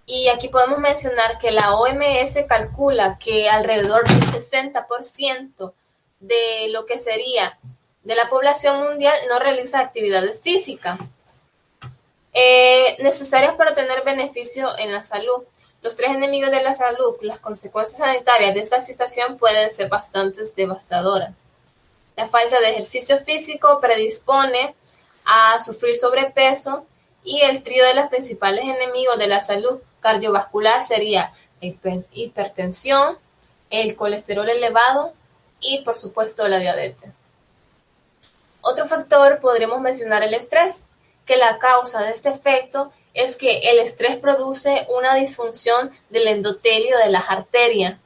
D: Y aquí podemos mencionar que la OMS calcula que alrededor del 60% de lo que sería de la población mundial no realiza actividades físicas necesarias para tener beneficio en la salud. Los tres enemigos de la salud, las consecuencias sanitarias de esta situación pueden ser bastante devastadoras. La falta de ejercicio físico predispone a sufrir sobrepeso y el trío de los principales enemigos de la salud cardiovascular sería hipertensión, el colesterol elevado y, por supuesto, la diabetes. Otro factor podríamos mencionar el estrés, que la causa de este efecto es que el estrés produce una disfunción del endotelio de las arterias,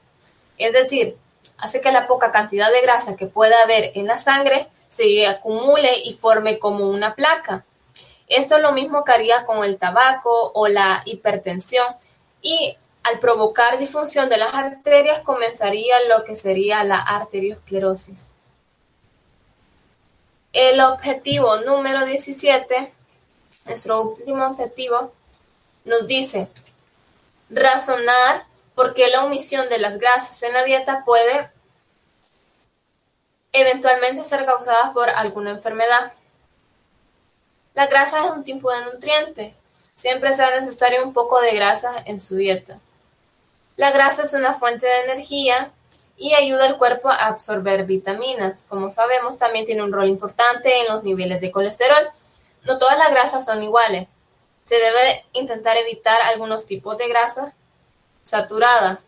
D: es decir, hace que la poca cantidad de grasa que pueda haber en la sangre se acumule y forme como una placa. Eso es lo mismo que haría con el tabaco o la hipertensión, y al provocar disfunción de las arterias comenzaría lo que sería la arteriosclerosis. El objetivo número 17, nuestro último objetivo, nos dice razonar por qué la omisión de las grasas en la dieta puede eventualmente ser causada por alguna enfermedad. La grasa es un tipo de nutriente. Siempre será necesario un poco de grasa en su dieta. La grasa es una fuente de energía y ayuda al cuerpo a absorber vitaminas. Como sabemos, también tiene un rol importante en los niveles de colesterol. No todas las grasas son iguales. Se debe intentar evitar algunos tipos de grasa saturada,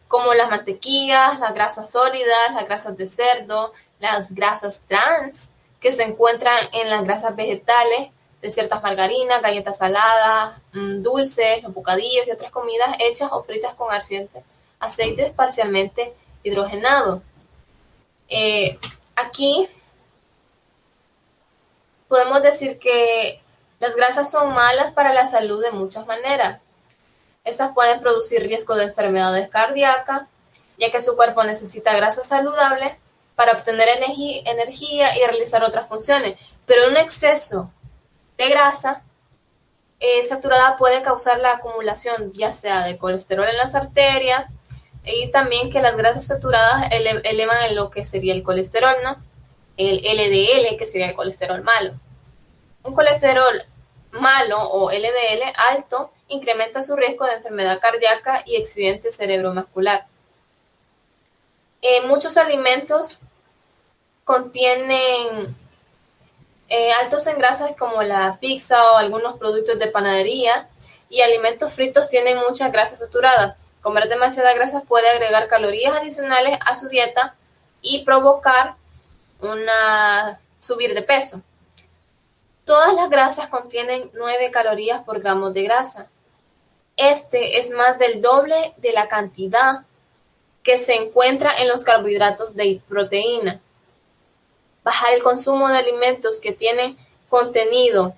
D: como las mantequillas, las grasas sólidas, las grasas de cerdo, las grasas trans, que se encuentran en las grasas vegetales de ciertas margarinas, galletas saladas, dulces, los bocadillos y otras comidas hechas o fritas con aceites parcialmente hidrogenados. Aquí podemos decir que las grasas son malas para la salud de muchas maneras. Estas pueden producir riesgo de enfermedades cardíacas, ya que su cuerpo necesita grasa saludable para obtener energía y realizar otras funciones. Pero un exceso de grasa saturada puede causar la acumulación ya sea de colesterol en las arterias, y también que las grasas saturadas elevan en lo que sería el colesterol, ¿no? El LDL, que sería el colesterol malo. Un colesterol malo o LDL alto incrementa su riesgo de enfermedad cardíaca y accidente cerebrovascular. Muchos alimentos contienen altos en grasas como la pizza o algunos productos de panadería, y alimentos fritos tienen mucha grasa saturada. Comer demasiada grasa puede agregar calorías adicionales a su dieta y provocar subir de peso. Todas las grasas contienen 9 calorías por gramo de grasa. Este es más del doble de la cantidad que se encuentra en los carbohidratos de proteína. Bajar el consumo de alimentos que tienen contenido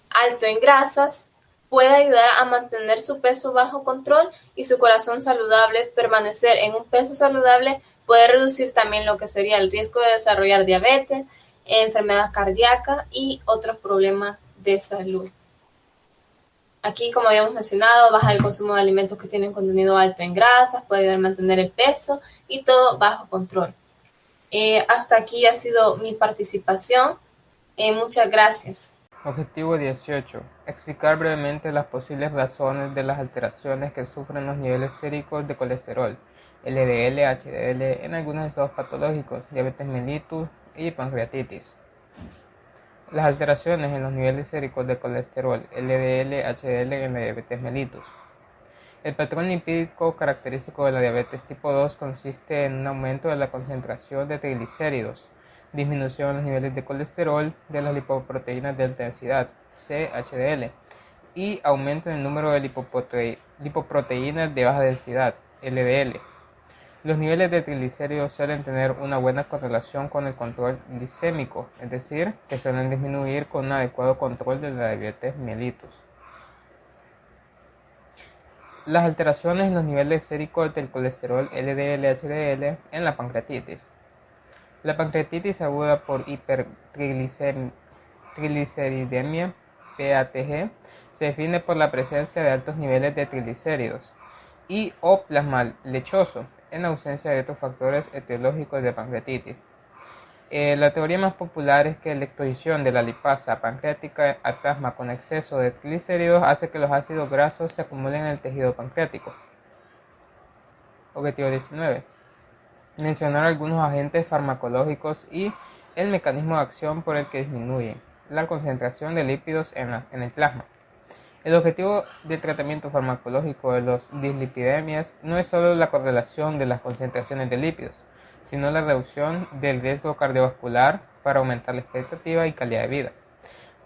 D: alto en grasas puede ayudar a mantener su peso bajo control y su corazón saludable. Permanecer en un peso saludable puede reducir también lo que sería el riesgo de desarrollar diabetes, enfermedad cardíaca y otros problemas de salud. Aquí, como habíamos mencionado, bajar el consumo de alimentos que tienen contenido alto en grasas puede ayudar a mantener el peso y todo bajo control. Hasta aquí ha sido mi participación. Muchas gracias.
E: Objetivo 18. Explicar brevemente las posibles razones de las alteraciones que sufren los niveles séricos de colesterol, LDL, HDL, en algunos estados patológicos, diabetes mellitus y pancreatitis. Las alteraciones en los niveles séricos de colesterol, LDL, HDL en la diabetes mellitus. El patrón lipídico característico de la diabetes tipo 2 consiste en un aumento de la concentración de triglicéridos, disminución en los niveles de colesterol de las lipoproteínas de alta densidad, HDL, y aumento en el número de lipoproteínas de baja densidad, LDL. Los niveles de triglicéridos suelen tener una buena correlación con el control glicémico, es decir, que suelen disminuir con un adecuado control de la diabetes mellitus. Las alteraciones en los niveles séricos del colesterol LDL-HDL en la pancreatitis. La pancreatitis aguda por hipertrigliceridemia, PATG, se define por la presencia de altos niveles de triglicéridos y o plasma lechoso, en ausencia de otros factores etiológicos de pancreatitis. La teoría más popular es que la exposición de la lipasa pancreática al plasma con exceso de triglicéridos hace que los ácidos grasos se acumulen en el tejido pancreático. Objetivo 19. Mencionar algunos agentes farmacológicos y el mecanismo de acción por el que disminuyen la concentración de lípidos en el plasma. El objetivo del tratamiento farmacológico de las dislipidemias no es solo la correlación de las concentraciones de lípidos, sino la reducción del riesgo cardiovascular para aumentar la expectativa y calidad de vida.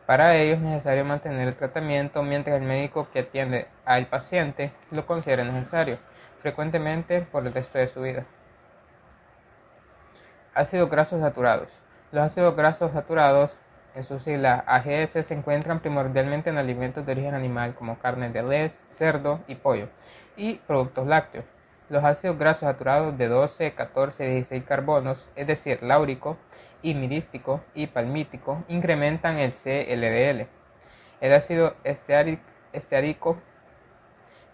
E: Para ello es necesario mantener el tratamiento mientras el médico que atiende al paciente lo considere necesario, frecuentemente por el resto de su vida. Ácidos grasos saturados. Los ácidos grasos saturados, en sus siglas AGS, se encuentran primordialmente en alimentos de origen animal como carne de res, cerdo y pollo, y productos lácteos. Los ácidos grasos saturados de 12, 14 y 16 carbonos, es decir, láurico, y mirístico y palmítico, incrementan el CLDL. El ácido esteárico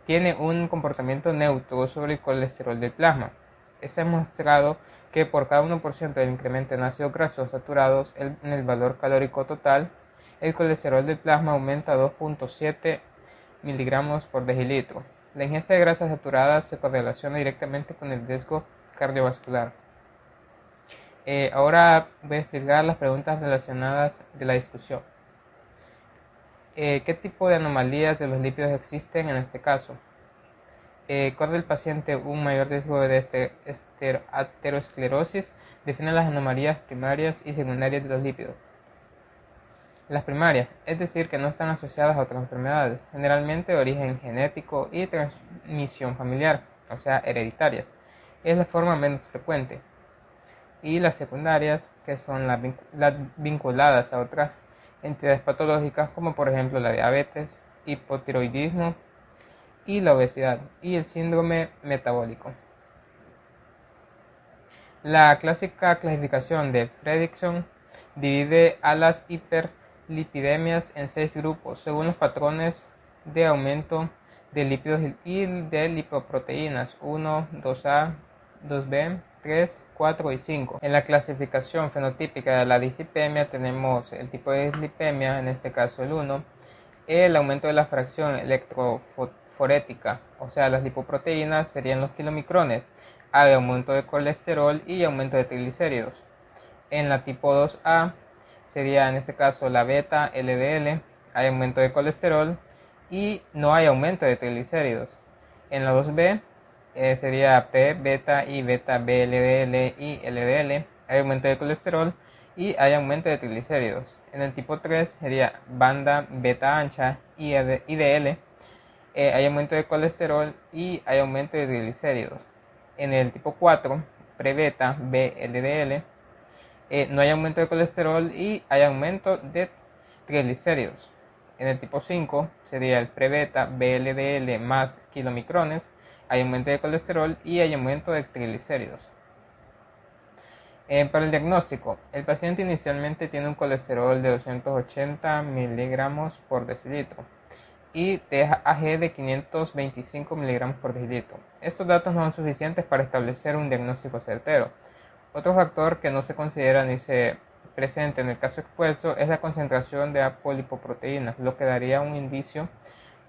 E: tiene un comportamiento neutro sobre el colesterol del plasma. Está demostrado que por cada 1% del incremento en ácidos grasos saturados en el valor calórico total, el colesterol del plasma aumenta a 2.7 miligramos por decilitro. La ingesta de grasas saturadas se correlaciona directamente con el riesgo cardiovascular. Ahora voy a explicar las preguntas relacionadas de la discusión. ¿Qué tipo de anomalías de los lípidos existen en este caso? ¿Corre el paciente un mayor riesgo de aterosclerosis? Define las anomalías primarias y secundarias de los lípidos. Las primarias, es decir, que no están asociadas a otras enfermedades, generalmente de origen genético y transmisión familiar, o sea, hereditarias, es la forma menos frecuente. Y las secundarias, que son las vinculadas a otras entidades patológicas, como por ejemplo la diabetes, hipotiroidismo y la obesidad y el síndrome metabólico. La clásica clasificación de Fredrickson divide a las hiperlipidemias en 6 grupos según los patrones de aumento de lípidos y de lipoproteínas 1, 2A, 2B, 3, 4 y 5. En la clasificación fenotípica de la dislipemia tenemos el tipo de dislipemia, en este caso el 1, el aumento de la fracción electroforética, o sea, las lipoproteínas serían los kilomicrones, hay aumento de colesterol y aumento de triglicéridos. En la tipo 2A sería en este caso la beta LDL, hay aumento de colesterol y no hay aumento de triglicéridos. En la 2B sería pre, beta y beta BLDL y LDL, hay aumento de colesterol y hay aumento de triglicéridos. En el tipo 3 sería banda beta ancha y IDL, hay aumento de colesterol y hay aumento de triglicéridos. En el tipo 4, pre-beta BLDL, no hay aumento de colesterol y hay aumento de triglicéridos. En el tipo 5 sería el pre-beta BLDL más kilomicrones, hay aumento de colesterol y hay aumento de triglicéridos. Para el diagnóstico, el paciente inicialmente tiene un colesterol de 280 miligramos por decilitro y TAG de 525 miligramos por decilitro. Estos datos no son suficientes para establecer un diagnóstico certero. Otro factor que no se considera ni se presente en el caso expuesto es la concentración de apolipoproteínas, lo que daría un indicio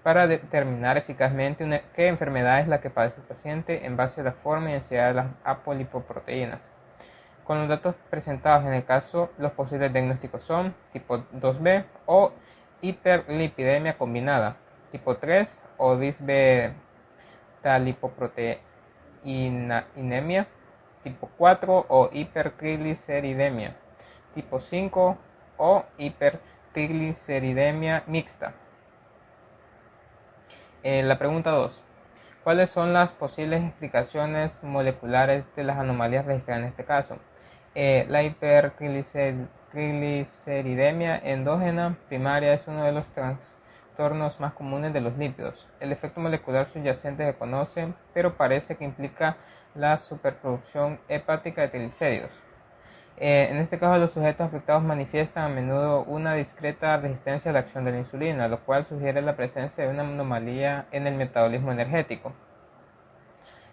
E: para determinar eficazmente qué enfermedad es la que padece el paciente en base a la forma y densidad de las apolipoproteínas. Con los datos presentados en el caso, los posibles diagnósticos son tipo 2B o hiperlipidemia combinada, tipo 3 o disbetalipoproteinemia, tipo 4 o hipertrigliceridemia, tipo 5 o hipertrigliceridemia mixta. La pregunta 2. ¿Cuáles son las posibles explicaciones moleculares de las anomalías registradas en este caso? La hipertrigliceridemia endógena primaria es uno de los trastornos más comunes de los lípidos. El efecto molecular subyacente se conoce, pero parece que implica la superproducción hepática de triglicéridos. En este caso, los sujetos afectados manifiestan a menudo una discreta resistencia a la acción de la insulina, lo cual sugiere la presencia de una anomalía en el metabolismo energético.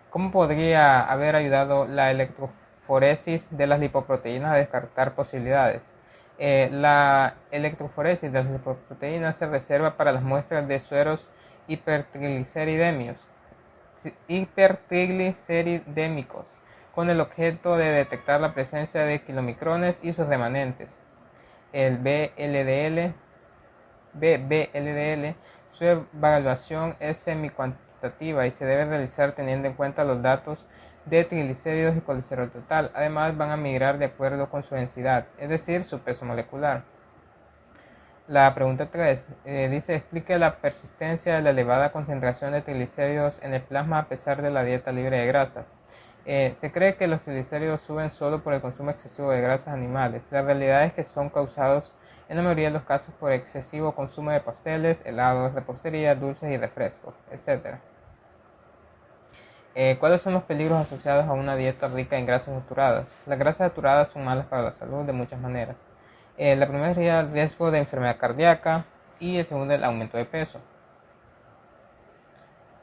E: ¿Cómo podría haber ayudado la electroforesis electroforesis de las lipoproteínas a descartar posibilidades. La electroforesis de las lipoproteínas se reserva para las muestras de sueros hipertrigliceridémicos, con el objeto de detectar la presencia de kilomicrones y sus remanentes. El BBLDL, su evaluación es semi-cuantitativa y se debe realizar teniendo en cuenta los datos de triglicéridos y colesterol total. Además, van a migrar de acuerdo con su densidad, es decir, su peso molecular. La pregunta 3 dice: explique la persistencia de la elevada concentración de triglicéridos en el plasma a pesar de la dieta libre de grasas. Se cree que los triglicéridos suben solo por el consumo excesivo de grasas animales. La realidad es que son causados en la mayoría de los casos por excesivo consumo de pasteles, helados, repostería, dulces y refrescos, etc. ¿Cuáles son los peligros asociados a una dieta rica en grasas saturadas? Las grasas saturadas son malas para la salud de muchas maneras. La primera sería el riesgo de enfermedad cardíaca y el segundo el aumento de peso.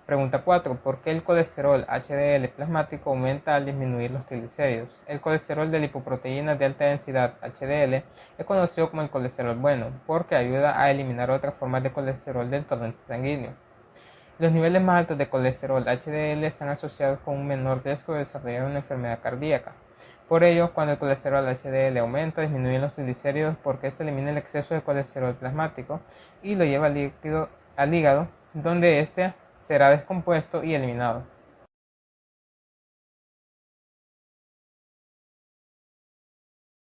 E: Pregunta 4. ¿Por qué el colesterol HDL plasmático aumenta al disminuir los triglicéridos? El colesterol de lipoproteínas de alta densidad HDL es conocido como el colesterol bueno porque ayuda a eliminar otras formas de colesterol del torrente sanguíneo. Los niveles más altos de colesterol HDL están asociados con un menor riesgo de desarrollar una enfermedad cardíaca. Por ello, cuando el colesterol HDL aumenta, disminuyen los triglicéridos porque este elimina el exceso de colesterol plasmático y lo lleva al hígado, donde este será descompuesto y eliminado.